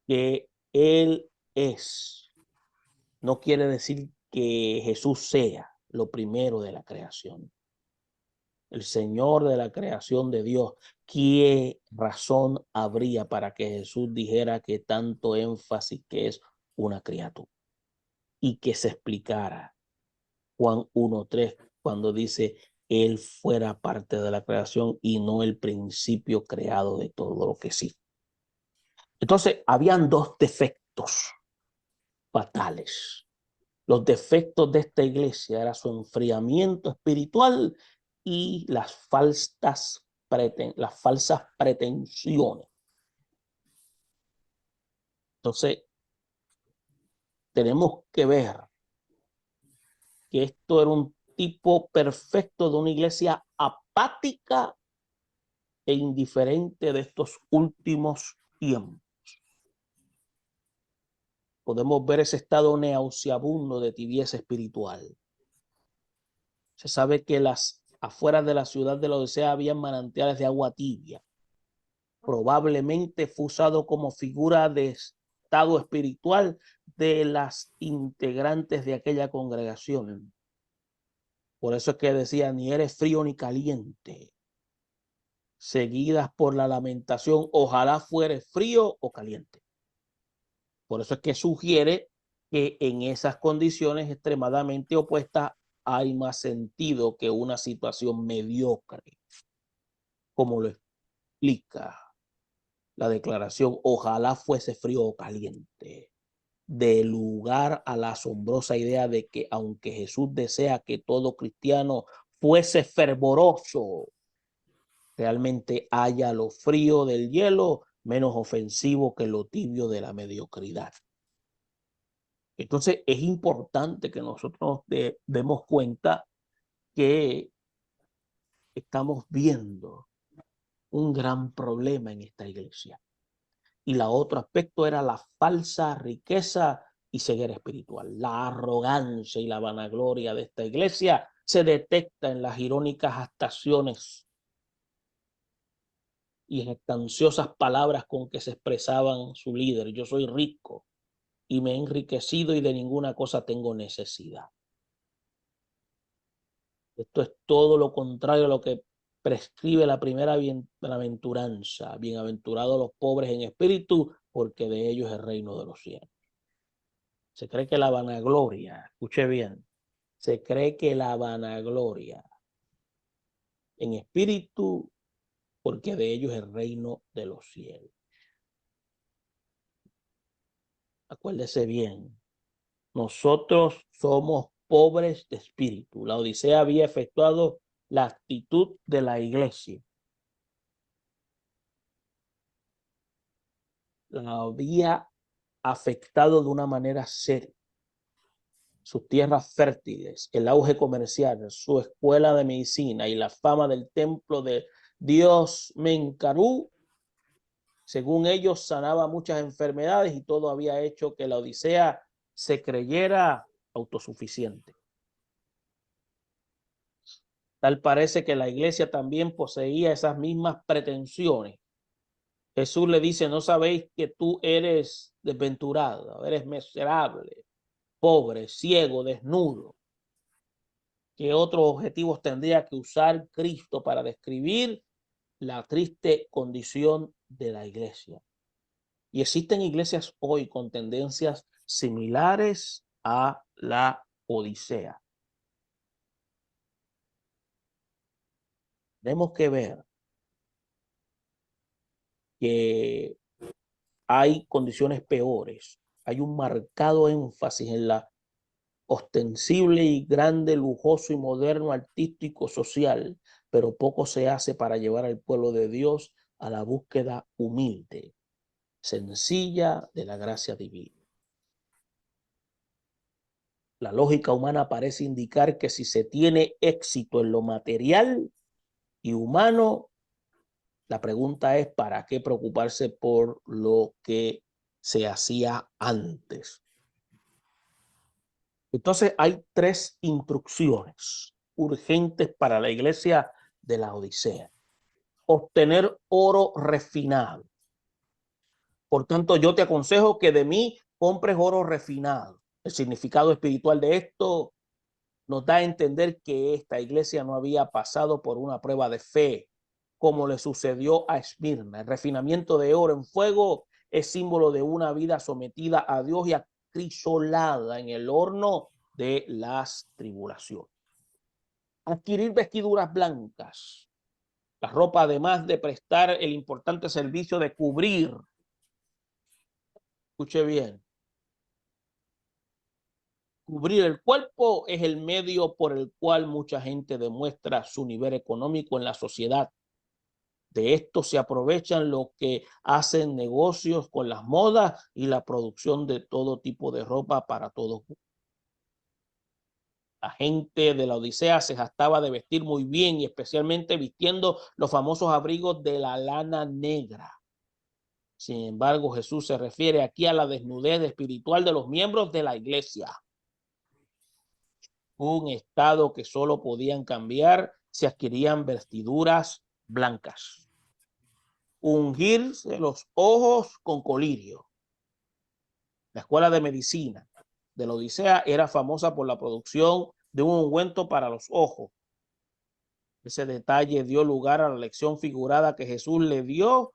que Él es. No quiere decir que Jesús sea lo primero de la creación. El Señor de la creación de Dios. ¿Qué razón habría para que Jesús dijera que tanto énfasis que es una criatura? Y que se explicara Juan 1:3 cuando dice Él fuera parte de la creación y no el principio creado de todo lo que sí. Entonces, habían dos defectos fatales. Los defectos de esta iglesia era su enfriamiento espiritual y las falsas pretensiones. Entonces, tenemos que ver que esto era un tipo perfecto de una iglesia apática e indiferente de estos últimos tiempos. Podemos ver ese estado nauseabundo de tibieza espiritual. Se sabe que las afueras de la ciudad de la Odisea había manantiales de agua tibia. Probablemente fue usado como figura de estado espiritual de las integrantes de aquella congregación. Por eso es que decía, ni eres frío ni caliente, seguidas por la lamentación, ojalá fueres frío o caliente. Por eso es que sugiere que en esas condiciones extremadamente opuestas hay más sentido que una situación mediocre, como lo explica la declaración, ojalá fuese frío o caliente, de lugar a la asombrosa idea de que aunque Jesús desea que todo cristiano fuese fervoroso, realmente haya lo frío del hielo menos ofensivo que lo tibio de la mediocridad. Entonces es importante que nosotros demos cuenta que estamos viendo un gran problema en esta iglesia. Y el otro aspecto era la falsa riqueza y ceguera espiritual. La arrogancia y la vanagloria de esta iglesia se detecta en las irónicas actuaciones y jactanciosas palabras con que se expresaban su líder. Yo soy rico y me he enriquecido y de ninguna cosa tengo necesidad. Esto es todo lo contrario a lo que prescribe la primera bienaventuranza. Bienaventurados los pobres en espíritu, porque de ellos es el reino de los cielos. Se cree que la vanagloria, escuche bien, se cree que la vanagloria en espíritu, porque de ellos es el reino de los cielos. Acuérdese bien, nosotros somos pobres de espíritu. La Odisea había efectuado la actitud de la iglesia. La había afectado de una manera seria. Sus tierras fértiles, el auge comercial, su escuela de medicina y la fama del templo de Dios Menkaru, según ellos, sanaba muchas enfermedades y todo había hecho que la Odisea se creyera autosuficiente. Tal parece que la iglesia también poseía esas mismas pretensiones. Jesús le dice, ¿no sabéis que tú eres desventurado, eres miserable, pobre, ciego, desnudo? ¿Qué otros objetivos tendría que usar Cristo para describir la triste condición de la iglesia? Y existen iglesias hoy con tendencias similares a la Odisea. Tenemos que ver que hay condiciones peores. Hay un marcado énfasis en la ostensible y grande, lujoso y moderno, artístico, social, pero poco se hace para llevar al pueblo de Dios a la búsqueda humilde, sencilla de la gracia divina. La lógica humana parece indicar que si se tiene éxito en lo material y humano, la pregunta es ¿para qué preocuparse por lo que se hacía antes? Entonces hay tres instrucciones urgentes para la iglesia de la Odisea. Obtener oro refinado. Por tanto, yo te aconsejo que de mí compres oro refinado. El significado espiritual de esto nos da a entender que esta iglesia no había pasado por una prueba de fe, como le sucedió a Esmirna. El refinamiento de oro en fuego es símbolo de una vida sometida a Dios y acrisolada en el horno de las tribulaciones. Adquirir vestiduras blancas. La ropa, además de prestar el importante servicio de cubrir, escuche bien, cubrir el cuerpo es el medio por el cual mucha gente demuestra su nivel económico en la sociedad. De esto se aprovechan los que hacen negocios con las modas y la producción de todo tipo de ropa para todos. La gente de la Odisea se jactaba de vestir muy bien y especialmente vistiendo los famosos abrigos de la lana negra. Sin embargo, Jesús se refiere aquí a la desnudez espiritual de los miembros de la iglesia. Un estado que solo podían cambiar si adquirían vestiduras blancas. Ungirse los ojos con colirio. La escuela de medicina de la Odisea era famosa por la producción de un ungüento para los ojos. Ese detalle dio lugar a la lección figurada que Jesús le dio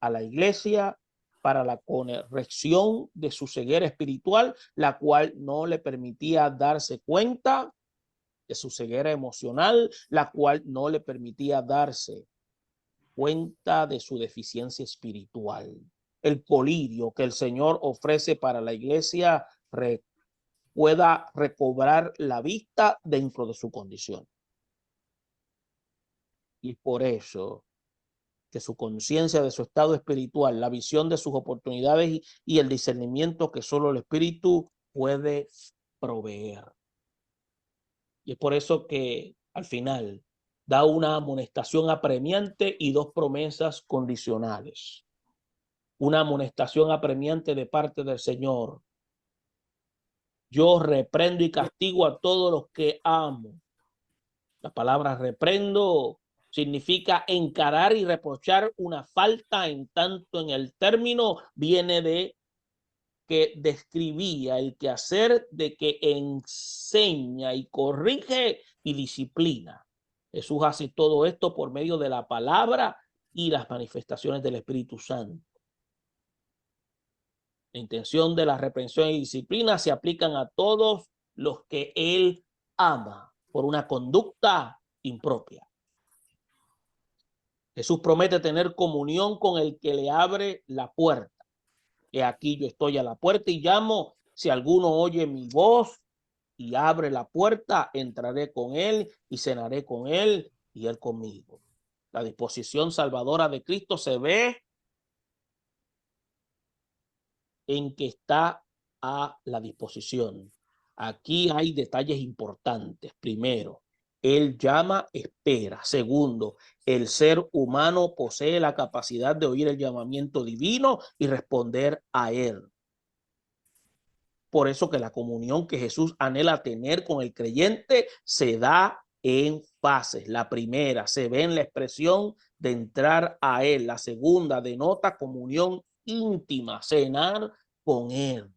a la iglesia para la corrección de su ceguera espiritual, la cual no le permitía darse cuenta de su ceguera emocional, la cual no le permitía darse cuenta de su deficiencia espiritual. El colirio que el Señor ofrece para la iglesia pueda recobrar la vista dentro de su condición. Y por eso que su conciencia de su estado espiritual, la visión de sus oportunidades y el discernimiento que solo el Espíritu puede proveer. Y es por eso que al final da una amonestación apremiante y dos promesas condicionales. Una amonestación apremiante de parte del Señor. yo reprendo y castigo a todos los que amo. La palabra reprendo significa encarar y reprochar una falta, en tanto en el término viene de que describía el quehacer de que enseña y corrige y disciplina. Jesús hace todo esto por medio de la palabra y las manifestaciones del Espíritu Santo. La intención de la reprensión y disciplina se aplican a todos los que él ama por una conducta impropia. Jesús promete tener comunión con el que le abre la puerta. He aquí yo estoy a la puerta y llamo. Si alguno oye mi voz y abre la puerta, entraré con él y cenaré con él y él conmigo. La disposición salvadora de Cristo se ve en que está a la disposición. Aquí hay detalles importantes. Primero, él llama, espera. Segundo, el ser humano posee la capacidad de oír el llamamiento divino y responder a él. Por eso que la comunión que Jesús anhela tener con el creyente se da en fases. La primera se ve en la expresión de entrar a él. La segunda denota comunión íntima, cenar con él.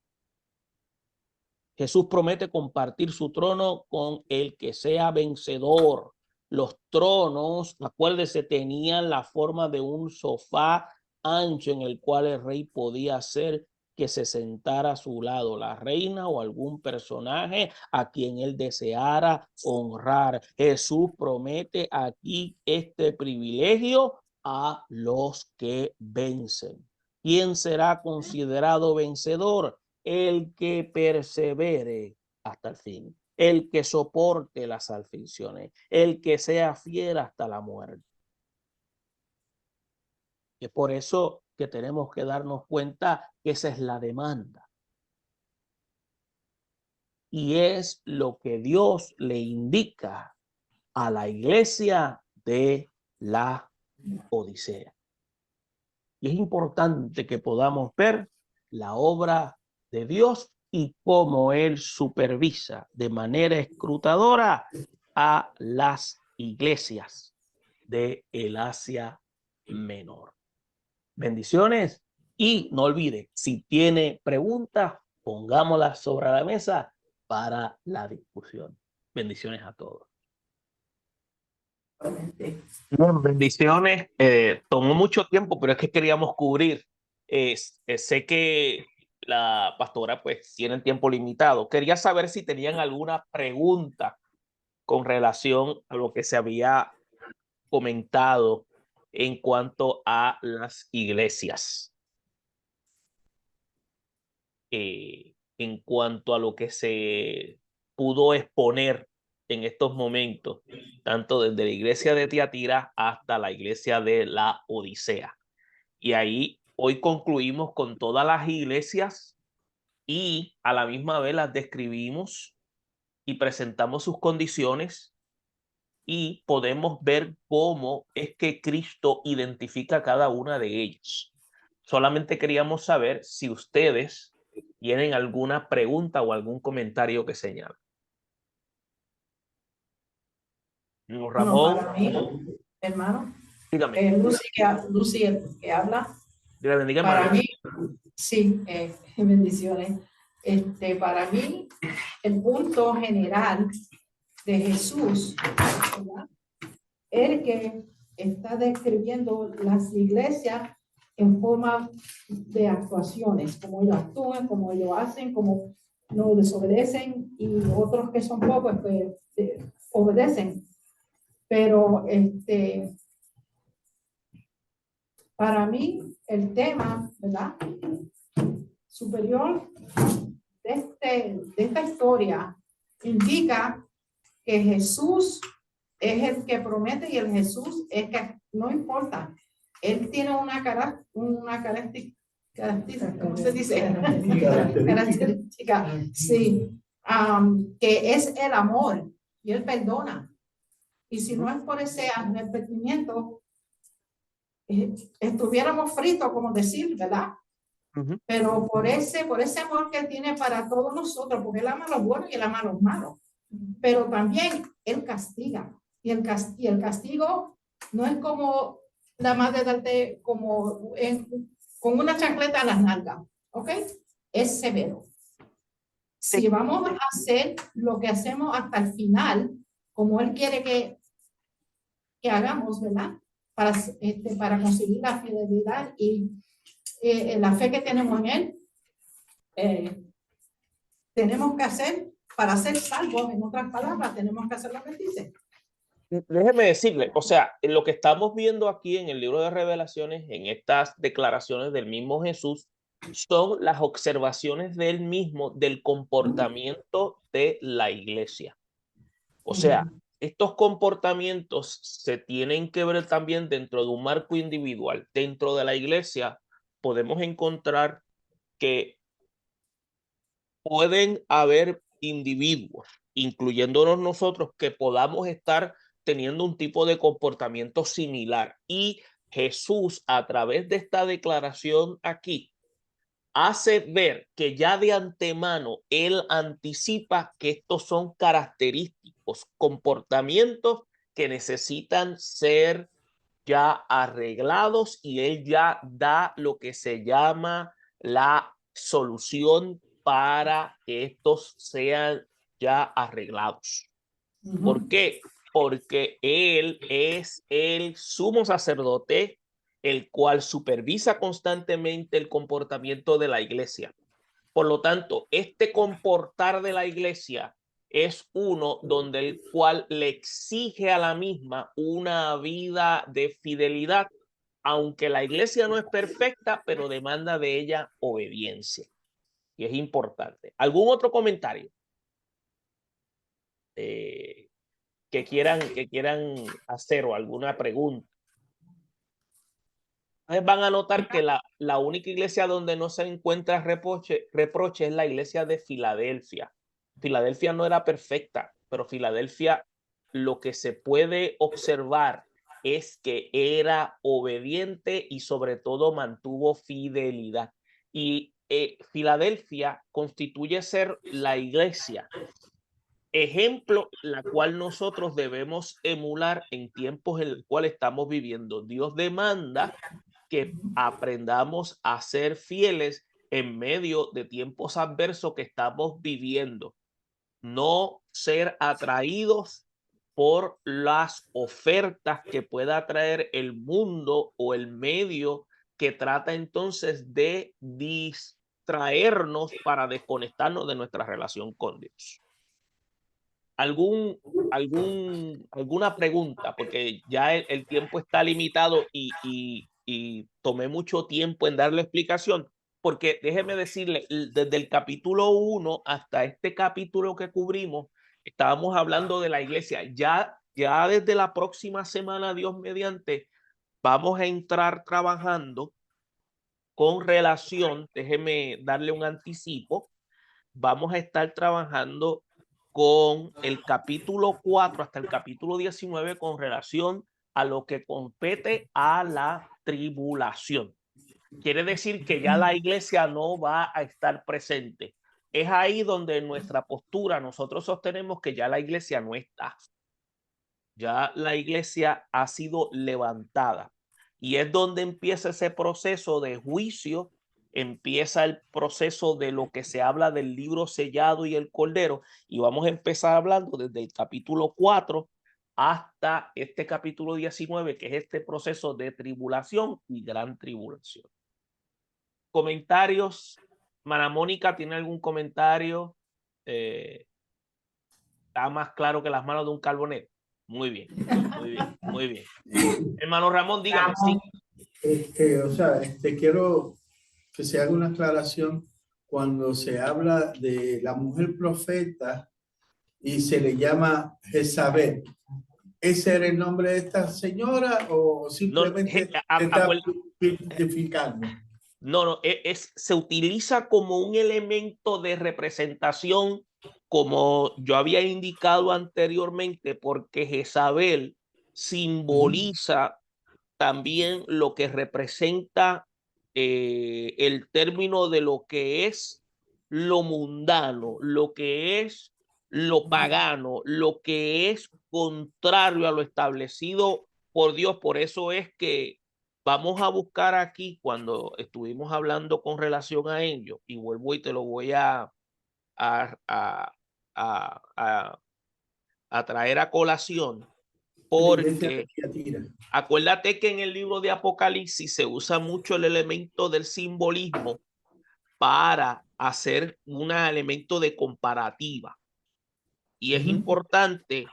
Jesús promete compartir su trono con el que sea vencedor. Los tronos, acuérdese, tenían la forma de un sofá ancho en el cual el rey podía hacer que se sentara a su lado la reina o algún personaje a quien él deseara honrar. Jesús promete aquí este privilegio a los que vencen. ¿Quién será considerado vencedor? El que persevere hasta el fin, el que soporte las aflicciones, el que sea fiel hasta la muerte. Es por eso que tenemos que darnos cuenta que esa es la demanda. Y es lo que Dios le indica a la iglesia de la Odisea. Y es importante que podamos ver la obra de Dios y cómo él supervisa de manera escrutadora a las iglesias de el Asia Menor. Bendiciones y no olvide, si tiene preguntas, pongámoslas sobre la mesa para la discusión. Bendiciones a todos. Bien, bendiciones. Tomó mucho tiempo, pero es que queríamos cubrir. Sé que la pastora pues tiene tiempo limitado. Quería saber si tenían alguna pregunta con relación a lo que se había comentado en cuanto a las iglesias. En cuanto a lo que se pudo exponer en estos momentos, tanto desde la iglesia de Tiatira hasta la iglesia de la Odisea. Y ahí hoy concluimos con todas las iglesias y a la misma vez las describimos y presentamos sus condiciones y podemos ver cómo es que Cristo identifica cada una de ellas. Solamente queríamos saber si ustedes tienen alguna pregunta o algún comentario que señale. Ramón. No, para mí, hermano, Dígame. Lucy que habla, Dígame, para mí, sí, bendiciones. Para mí, el punto general de Jesús, ¿verdad?, el que está describiendo las iglesias en forma de actuaciones, como ellos actúan, como ellos hacen, como no desobedecen, y otros que son pocos pues obedecen. Pero para mí el tema, ¿verdad?, superior de esta historia indica que Jesús es el que promete y el Jesús es que no importa. Él tiene una característica, ¿cómo se dice? Característica, sí, que es el amor y él perdona. Y si no es por ese arrepentimiento, estuviéramos fritos, como decir, ¿verdad? pero por ese amor que él tiene para todos nosotros, porque él ama a los buenos y él ama a los malos, pero también él castiga, y el castigo no es como nada más de darte como con una chancleta a las nalgas, ¿ok? Es severo. Si vamos a hacer lo que hacemos hasta el final, como él quiere que hagamos, ¿verdad? Para conseguir la fidelidad y la fe que tenemos en él, tenemos que hacer, para ser salvos, en otras palabras, tenemos que hacer lo que dice. Déjeme decirle, o sea, lo que estamos viendo aquí en el libro de Revelaciones, en estas declaraciones del mismo Jesús, son las observaciones de él mismo del comportamiento de la iglesia. O sea, estos comportamientos se tienen que ver también dentro de un marco individual. Dentro de la iglesia podemos encontrar que pueden haber individuos, incluyéndonos nosotros, que podamos estar teniendo un tipo de comportamiento similar. Y Jesús, a través de esta declaración aquí, hace ver que ya de antemano él anticipa que estos son característicos, comportamientos que necesitan ser ya arreglados, y él ya da lo que se llama la solución para que estos sean ya arreglados. ¿Por qué? Porque él es el sumo sacerdote, el cual supervisa constantemente el comportamiento de la iglesia. Por lo tanto, este comportar de la iglesia es uno donde el cual le exige a la misma una vida de fidelidad, aunque la iglesia no es perfecta, pero demanda de ella obediencia. Y es importante. ¿Algún otro comentario que quieran hacer, o alguna pregunta? Entonces van a notar que la única iglesia donde no se encuentra reproche es la iglesia de Filadelfia. Filadelfia no era perfecta, pero Filadelfia, lo que se puede observar es que era obediente y sobre todo mantuvo fidelidad. Y Filadelfia constituye ser la iglesia ejemplo, la cual nosotros debemos emular en tiempos en los cuales estamos viviendo. Dios demanda que aprendamos a ser fieles en medio de tiempos adversos que estamos viviendo. No ser atraídos por las ofertas que pueda traer el mundo o el medio, que trata entonces de distraernos para desconectarnos de nuestra relación con Dios. ¿Alguna pregunta? Porque ya el tiempo está limitado, y tomé mucho tiempo en darle explicación, porque déjeme decirle, desde el capítulo 1 hasta este capítulo que cubrimos, estábamos hablando de la iglesia. Ya desde la próxima semana, Dios mediante, vamos a entrar trabajando con relación, déjeme darle un anticipo, vamos a estar trabajando con el capítulo 4 hasta el capítulo 19 con relación a lo que compete a la tribulación. Quiere decir que ya la iglesia no va a estar presente. Es ahí donde en nuestra postura nosotros sostenemos que ya la iglesia no está. Ya la iglesia ha sido levantada. Y es donde empieza ese proceso de juicio, empieza el proceso de lo que se habla del libro sellado y el cordero. Y vamos a empezar hablando desde el capítulo 4 hasta este capítulo 19, que es este proceso de tribulación y gran tribulación. Comentarios. Mana Mónica, ¿tiene algún comentario? Está más claro que las manos de un carbonero. Muy bien, muy bien, muy bien. Hermano Ramón, dígame. Sí. Quiero que se haga una aclaración cuando se habla de la mujer profeta y se le llama Jezabel. ¿Ese era el nombre de esta señora o simplemente está identificando? No, se utiliza como un elemento de representación, como yo había indicado anteriormente, porque Jezabel simboliza también lo que representa el término de lo que es lo mundano, lo que es lo pagano, lo que es contrario a lo establecido por Dios. Por eso es que vamos a buscar aquí, cuando estuvimos hablando con relación a ello, y vuelvo y te lo voy a, a, a, a, a traer a colación, La iglesia de porque Tiatira. acuérdate que en el libro de Apocalipsis se usa mucho el elemento del simbolismo para hacer un elemento de comparativa. Y es importante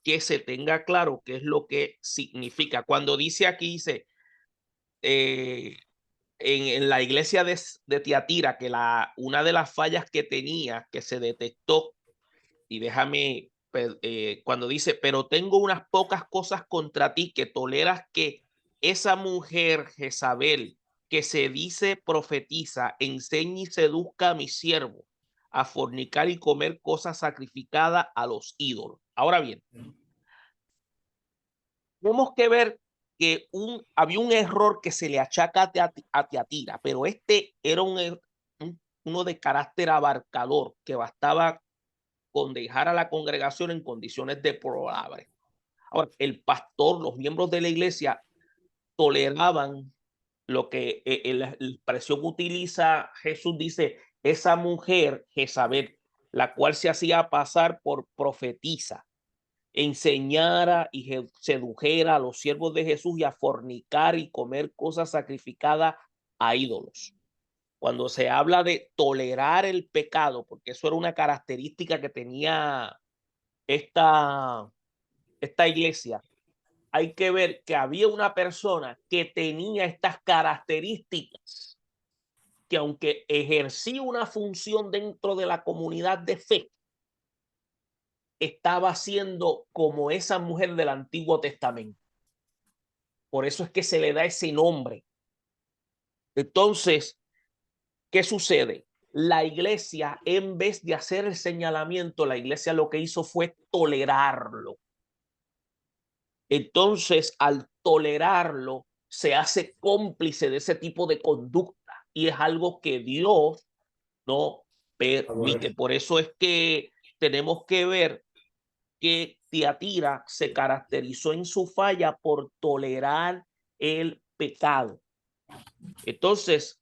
que se tenga claro qué es lo que significa. Cuando dice aquí, dice, en la iglesia de Tiatira, que una de las fallas que tenía, que se detectó, y déjame, cuando dice, pero tengo unas pocas cosas contra ti, que toleras que esa mujer Jezabel, que se dice profetiza, enseñe y seduzca a mi siervo a fornicar y comer cosas sacrificadas a los ídolos. Ahora bien, tenemos que ver que había un error que se le achaca a Tiatira, pero este era uno de carácter abarcador, que bastaba con dejar a la congregación en condiciones deplorables. Ahora, el pastor, los miembros de la iglesia toleraban lo que la expresión que utiliza Jesús, dice, esa mujer Jezabel, la cual se hacía pasar por profetisa, enseñara y sedujera a los siervos de Jesús y a fornicar y comer cosas sacrificadas a ídolos. Cuando se habla de tolerar el pecado, porque eso era una característica que tenía esta, esta iglesia, hay que ver que había una persona que tenía estas características, que aunque ejercía una función dentro de la comunidad de fe, estaba siendo como esa mujer del Antiguo Testamento. Por eso es que se le da ese nombre. Entonces, ¿qué sucede? La iglesia, en vez de hacer el señalamiento, la iglesia lo que hizo fue tolerarlo. Entonces, al tolerarlo, se hace cómplice de ese tipo de conducta, y es algo que Dios no permite. Por eso es que tenemos que ver que Tiatira se caracterizó en su falla por tolerar el pecado. Entonces,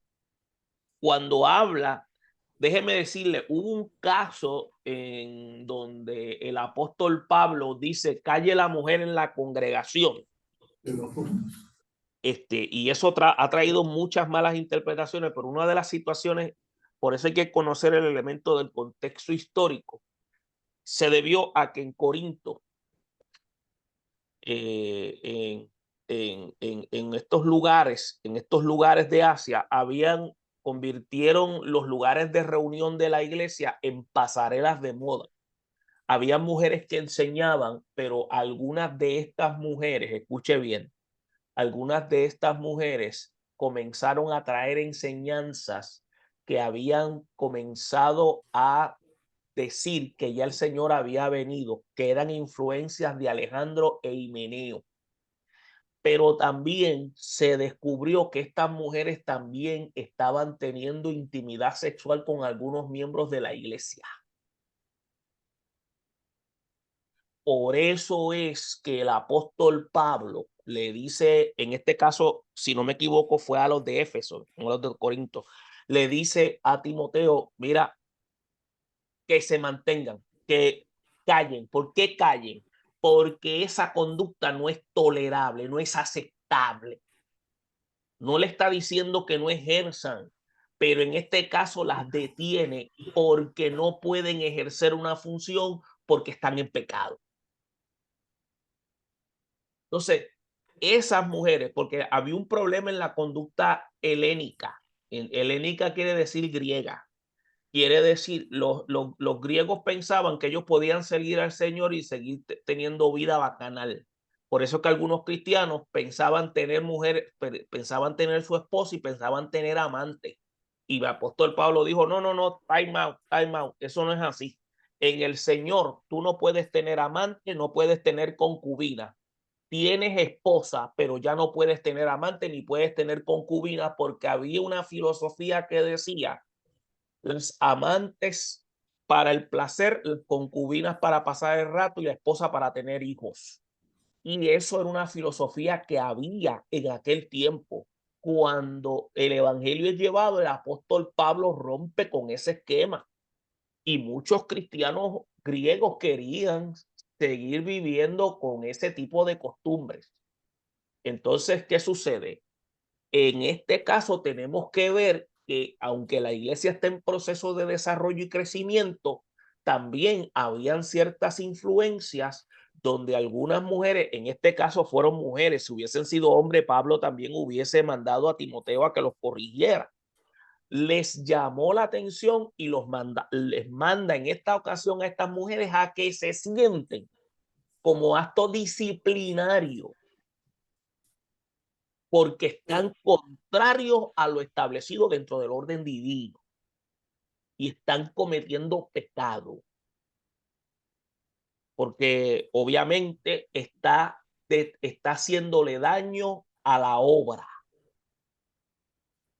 cuando habla, déjeme decirle, hubo un caso en donde el apóstol Pablo dice, calle la mujer en la congregación. Y eso ha traído muchas malas interpretaciones, pero una de las situaciones, por eso hay que conocer el elemento del contexto histórico, se debió a que en Corinto, en estos lugares de Asia, convirtieron los lugares de reunión de la iglesia en pasarelas de moda. Había mujeres que enseñaban, pero algunas de estas mujeres, escuche bien, algunas de estas mujeres comenzaron a traer enseñanzas que habían comenzado a decir que ya el Señor había venido, que eran influencias de Alejandro e Himeneo. Pero también se descubrió que estas mujeres también estaban teniendo intimidad sexual con algunos miembros de la iglesia. Por eso es que el apóstol Pablo le dice, en este caso, si no me equivoco, fue a los de Éfeso, no a los de Corinto, le dice a Timoteo, mira, que se mantengan, que callen. ¿Por qué callen? Porque esa conducta no es tolerable, no es aceptable. No le está diciendo que no ejerzan, pero en este caso las detiene porque no pueden ejercer una función porque están en pecado. Entonces, esas mujeres, porque había un problema en la conducta helénica. Helénica quiere decir griega. Quiere decir, los griegos pensaban que ellos podían seguir al Señor y seguir teniendo vida bacanal. Por eso que algunos cristianos pensaban tener mujeres, pensaban tener su esposa y pensaban tener amante. Y el apóstol Pablo dijo, no, no, no, time out, eso no es así. En el Señor tú no puedes tener amante, no puedes tener concubina. tienes esposa, pero ya no puedes tener amante ni puedes tener concubina, porque había una filosofía que decía las amantes para el placer, las concubinas para pasar el rato y la esposa para tener hijos. Y eso era una filosofía que había en aquel tiempo. Cuando el evangelio es llevado, el apóstol Pablo rompe con ese esquema. Y muchos cristianos griegos querían seguir viviendo con ese tipo de costumbres. Entonces, ¿qué sucede? En este caso tenemos que ver que aunque la iglesia está en proceso de desarrollo y crecimiento, también habían ciertas influencias donde algunas mujeres, en este caso fueron mujeres, si hubiesen sido hombres, Pablo también hubiese mandado a Timoteo a que los corrigiera. Les llamó la atención y les manda en esta ocasión a estas mujeres a que se sienten como acto disciplinario, porque están contrarios a lo establecido dentro del orden divino y están cometiendo pecado, porque obviamente está haciéndole daño a la obra.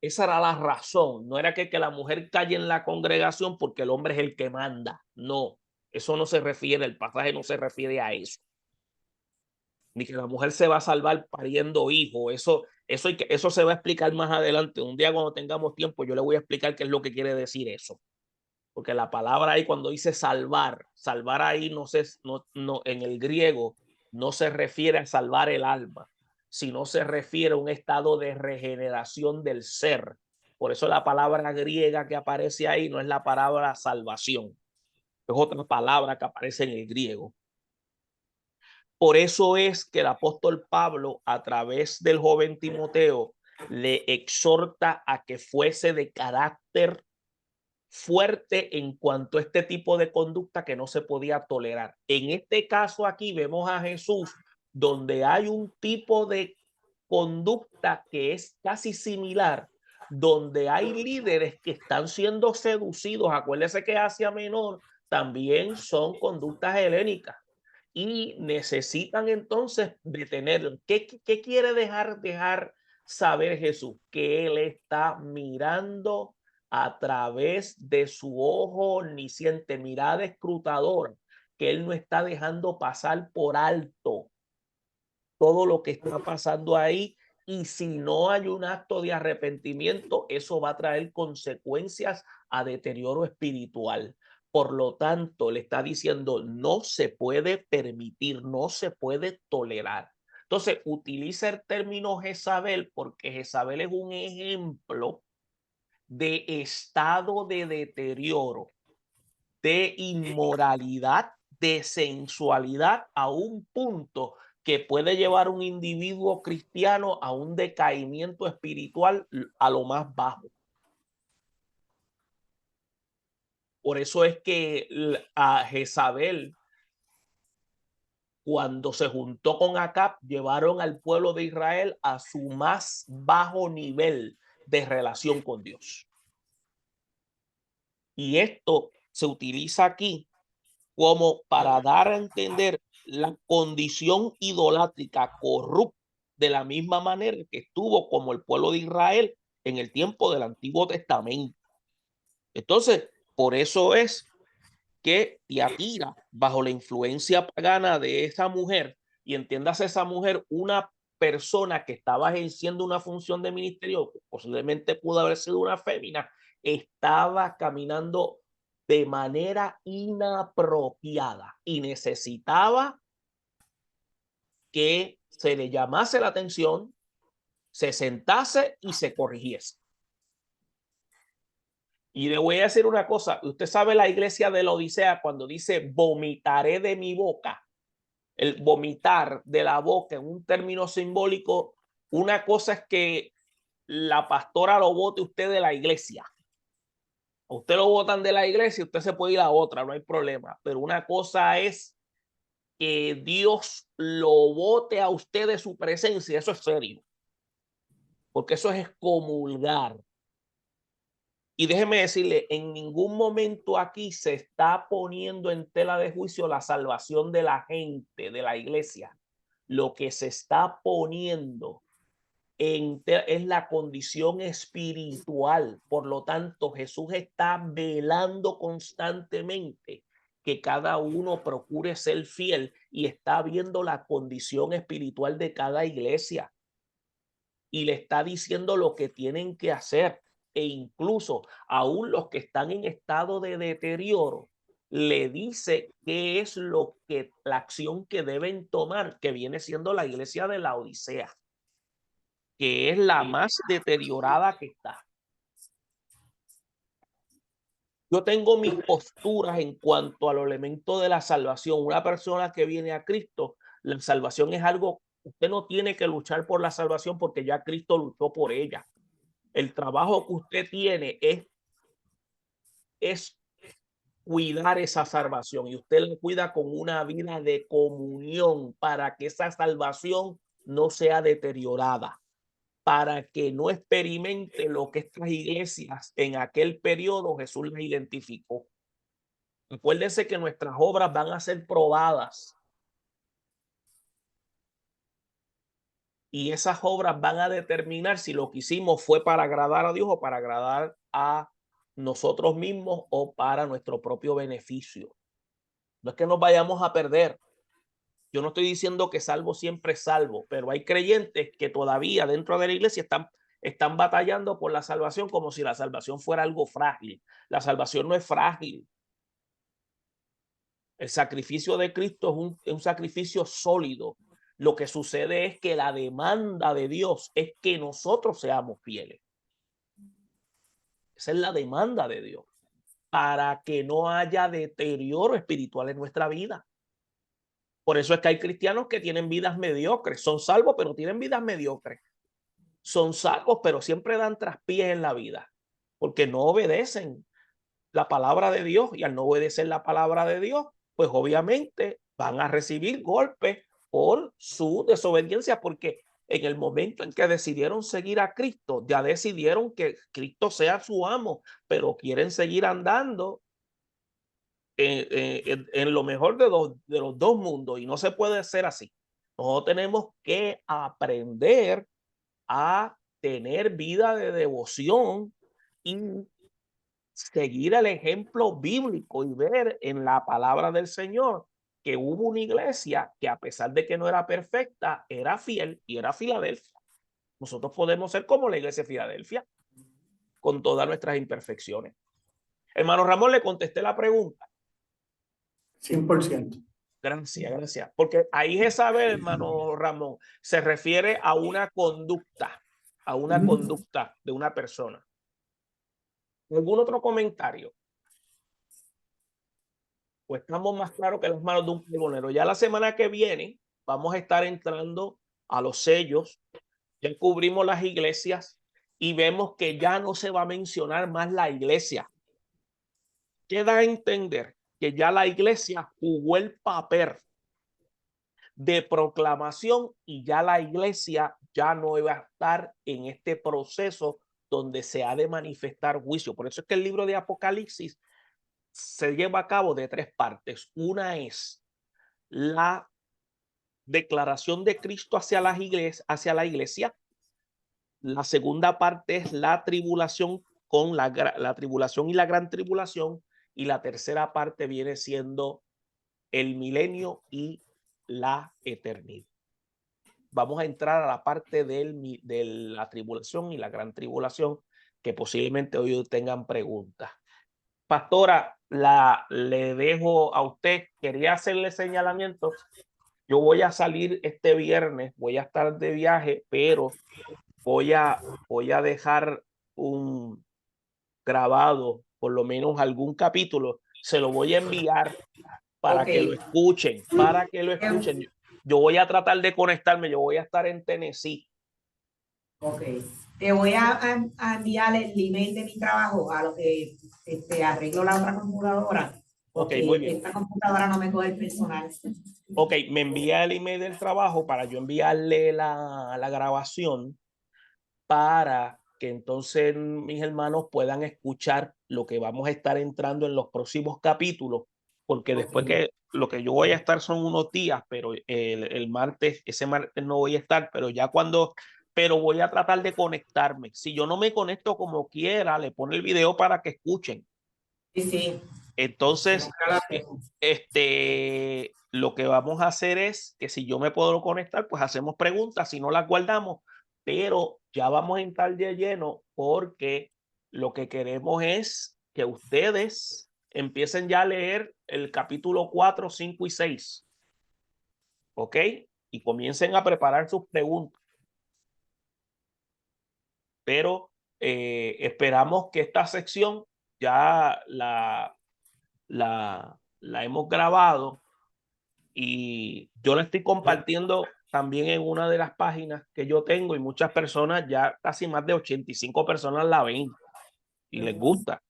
Esa era la razón, no era que la mujer calle en la congregación porque el hombre es el que manda, no, eso no se refiere, el pasaje no se refiere a eso. Ni que la mujer se va a salvar pariendo hijos. Eso se va a explicar más adelante. Un día cuando tengamos tiempo yo le voy a explicar qué es lo que quiere decir eso. Porque la palabra ahí cuando dice salvar ahí no, en el griego no se refiere a salvar el alma, sino se refiere a un estado de regeneración del ser. Por eso la palabra griega que aparece ahí no es la palabra salvación, es otra palabra que aparece en el griego. Por eso es que el apóstol Pablo, a través del joven Timoteo, le exhorta a que fuese de carácter fuerte en cuanto a este tipo de conducta que no se podía tolerar. En este caso aquí vemos a Jesús donde hay un tipo de conducta que es casi similar, donde hay líderes que están siendo seducidos. Acuérdese que Asia Menor también son conductas helénicas y necesitan entonces detenerlo. ¿Qué quiere dejar saber Jesús? Que él está mirando a través de su ojo omnisciente, mirada escrutadora, que él no está dejando pasar por alto todo lo que está pasando ahí. Y si no hay un acto de arrepentimiento, eso va a traer consecuencias a deterioro espiritual. Por lo tanto, le está diciendo, no se puede permitir, no se puede tolerar. Entonces, utiliza el término Jezabel porque Jezabel es un ejemplo de estado de deterioro, de inmoralidad, de sensualidad a un punto que puede llevar a un individuo cristiano a un decaimiento espiritual a lo más bajo. Por eso es que a Jezabel, cuando se juntó con Acab, llevaron al pueblo de Israel a su más bajo nivel de relación con Dios. Y esto se utiliza aquí como para dar a entender la condición idolátrica corrupta de la misma manera que estuvo como el pueblo de Israel en el tiempo del Antiguo Testamento. Entonces, por eso es que Tiatira, bajo la influencia pagana de esa mujer, y entiéndase esa mujer, una persona que estaba ejerciendo una función de ministerio, posiblemente pudo haber sido una fémina, estaba caminando de manera inapropiada y necesitaba que se le llamase la atención, se sentase y se corrigiese. Y le voy a decir una cosa, usted sabe la iglesia de la Odisea cuando dice vomitaré de mi boca, el vomitar de la boca en un término simbólico, una cosa es que la pastora lo vote usted de la iglesia. Usted lo votan de la iglesia, usted se puede ir a otra, no hay problema. Pero una cosa es que Dios lo vote a usted de su presencia, eso es serio. Porque eso es excomulgar. Y déjeme decirle, en ningún momento aquí se está poniendo en tela de juicio la salvación de la gente, de la iglesia. lo que se está poniendo es la condición espiritual. Por lo tanto, Jesús está velando constantemente que cada uno procure ser fiel y está viendo la condición espiritual de cada iglesia y le está diciendo lo que tienen que hacer. E incluso aún los que están en estado de deterioro, le dice qué es la acción que deben tomar, que viene siendo la iglesia de la Odisea, que es la más deteriorada que está. Yo tengo mis posturas en cuanto a los elementos de la salvación. Una persona que viene a Cristo, la salvación es algo, usted no tiene que luchar por la salvación porque ya Cristo luchó por ella. El trabajo que usted tiene es cuidar esa salvación, y usted la cuida con una vida de comunión para que esa salvación no sea deteriorada, para que no experimente lo que estas iglesias en aquel periodo Jesús las identificó. Acuérdense que nuestras obras van a ser probadas y esas obras van a determinar si lo que hicimos fue para agradar a Dios o para agradar a nosotros mismos o para nuestro propio beneficio. No es que nos vayamos a perder. Yo no estoy diciendo que salvo siempre es salvo, pero hay creyentes que todavía dentro de la iglesia están batallando por la salvación como si la salvación fuera algo frágil. La salvación no es frágil. El sacrificio de Cristo es un sacrificio sólido. Lo que sucede es que la demanda de Dios es que nosotros seamos fieles. Esa es la demanda de Dios, para que no haya deterioro espiritual en nuestra vida. Por eso es que hay cristianos que tienen vidas mediocres. Son salvos, pero tienen vidas mediocres. Son salvos, pero siempre dan traspiés en la vida, porque no obedecen la palabra de Dios, y al no obedecer la palabra de Dios, pues obviamente van a recibir golpes por su desobediencia, porque en el momento en que decidieron seguir a Cristo, ya decidieron que Cristo sea su amo, pero quieren seguir andando en lo mejor de los dos mundos, y no se puede ser así. Nosotros tenemos que aprender a tener vida de devoción y seguir el ejemplo bíblico y ver en la palabra del Señor que hubo una iglesia que, a pesar de que no era perfecta, era fiel, y era Filadelfia. Nosotros podemos ser como la iglesia de Filadelfia, con todas nuestras imperfecciones. Hermano Ramón, le contesté la pregunta. 100%. Gracias, gracias. Porque ahí Jezabel, hermano Ramón, se refiere a una conducta de una persona. ¿Algún otro comentario? Pues estamos más claros que las manos de un pregonero. Ya la semana que viene vamos a estar entrando a los sellos. Ya cubrimos las iglesias y vemos que ya no se va a mencionar más la iglesia. Queda a entender que ya la iglesia jugó el papel de proclamación, y ya la iglesia ya no va a estar en este proceso donde se ha de manifestar juicio. Por eso es que el libro de Apocalipsis se lleva a cabo de tres partes. Una es la declaración de Cristo hacia la iglesia. La segunda parte es la tribulación, con la tribulación y la gran tribulación. Y la tercera parte viene siendo el milenio y la eternidad. Vamos a entrar a la parte de la tribulación y la gran tribulación, que posiblemente hoy tengan preguntas. Pastora, le dejo a usted. Quería hacerle señalamientos. Yo voy a salir este viernes, voy a estar de viaje, pero voy a dejar un grabado, por lo menos algún capítulo. Se lo voy a enviar para que lo escuchen, Yo voy a tratar de conectarme, yo voy a estar en Tennessee. Ok. Te voy a enviar el email de mi trabajo a lo que arreglo la otra computadora. Ok, muy bien. Esta computadora no me coge el personal. Ok, me envía el email del trabajo para yo enviarle la grabación, para que entonces mis hermanos puedan escuchar lo que vamos a estar entrando en los próximos capítulos, porque después que lo que yo voy a estar son unos días, pero el martes, ese martes no voy a estar, pero voy a tratar de conectarme. Si yo no me conecto como quiera, le pone el video para que escuchen. Sí, sí. Entonces, lo que vamos a hacer es que si yo me puedo conectar, pues hacemos preguntas, si no las guardamos, pero ya vamos a entrar de lleno porque lo que queremos es que ustedes empiecen ya a leer el capítulo 4, 5 y 6. ¿Ok? Y comiencen a preparar sus preguntas. Pero esperamos que esta sección ya la hemos grabado y yo la estoy compartiendo también en una de las páginas que yo tengo y muchas personas, ya casi más de 85 personas la ven y les gusta.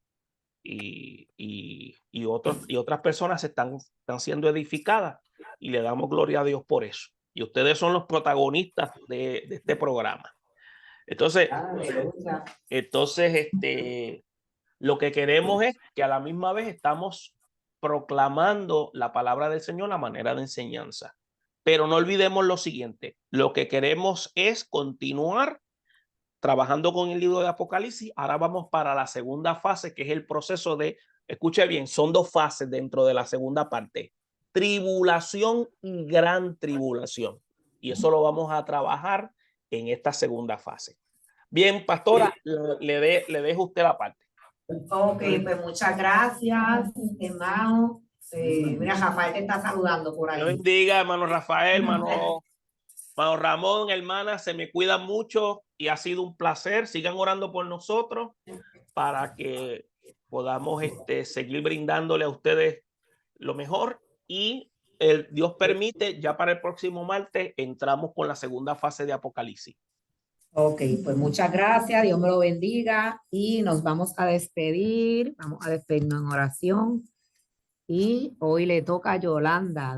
Y otras personas están siendo edificadas y le damos gloria a Dios por eso. Y ustedes son los protagonistas de este programa. Entonces, lo que queremos es que a la misma vez estamos proclamando la palabra del Señor, la manera de enseñanza. Pero no olvidemos lo siguiente, lo que queremos es continuar trabajando con el libro de Apocalipsis. Ahora vamos para la segunda fase, que es el proceso de, escuche bien, son 2 fases dentro de la segunda parte, tribulación y gran tribulación. Y eso lo vamos a trabajar en esta segunda fase. Bien, pastora, le dejo usted la parte. Ok, pues muchas gracias, hermano. Mira, Rafael te está saludando por ahí. Dios bendiga, hermano Rafael, hermano Ramón, hermana, se me cuidan mucho y ha sido un placer. Sigan orando por nosotros para que podamos seguir brindándole a ustedes lo mejor y Dios permite, ya para el próximo martes entramos con la segunda fase de Apocalipsis. Ok, pues muchas gracias, Dios me lo bendiga y nos vamos a despedir. Vamos a despedirnos en oración y hoy le toca a Yolanda.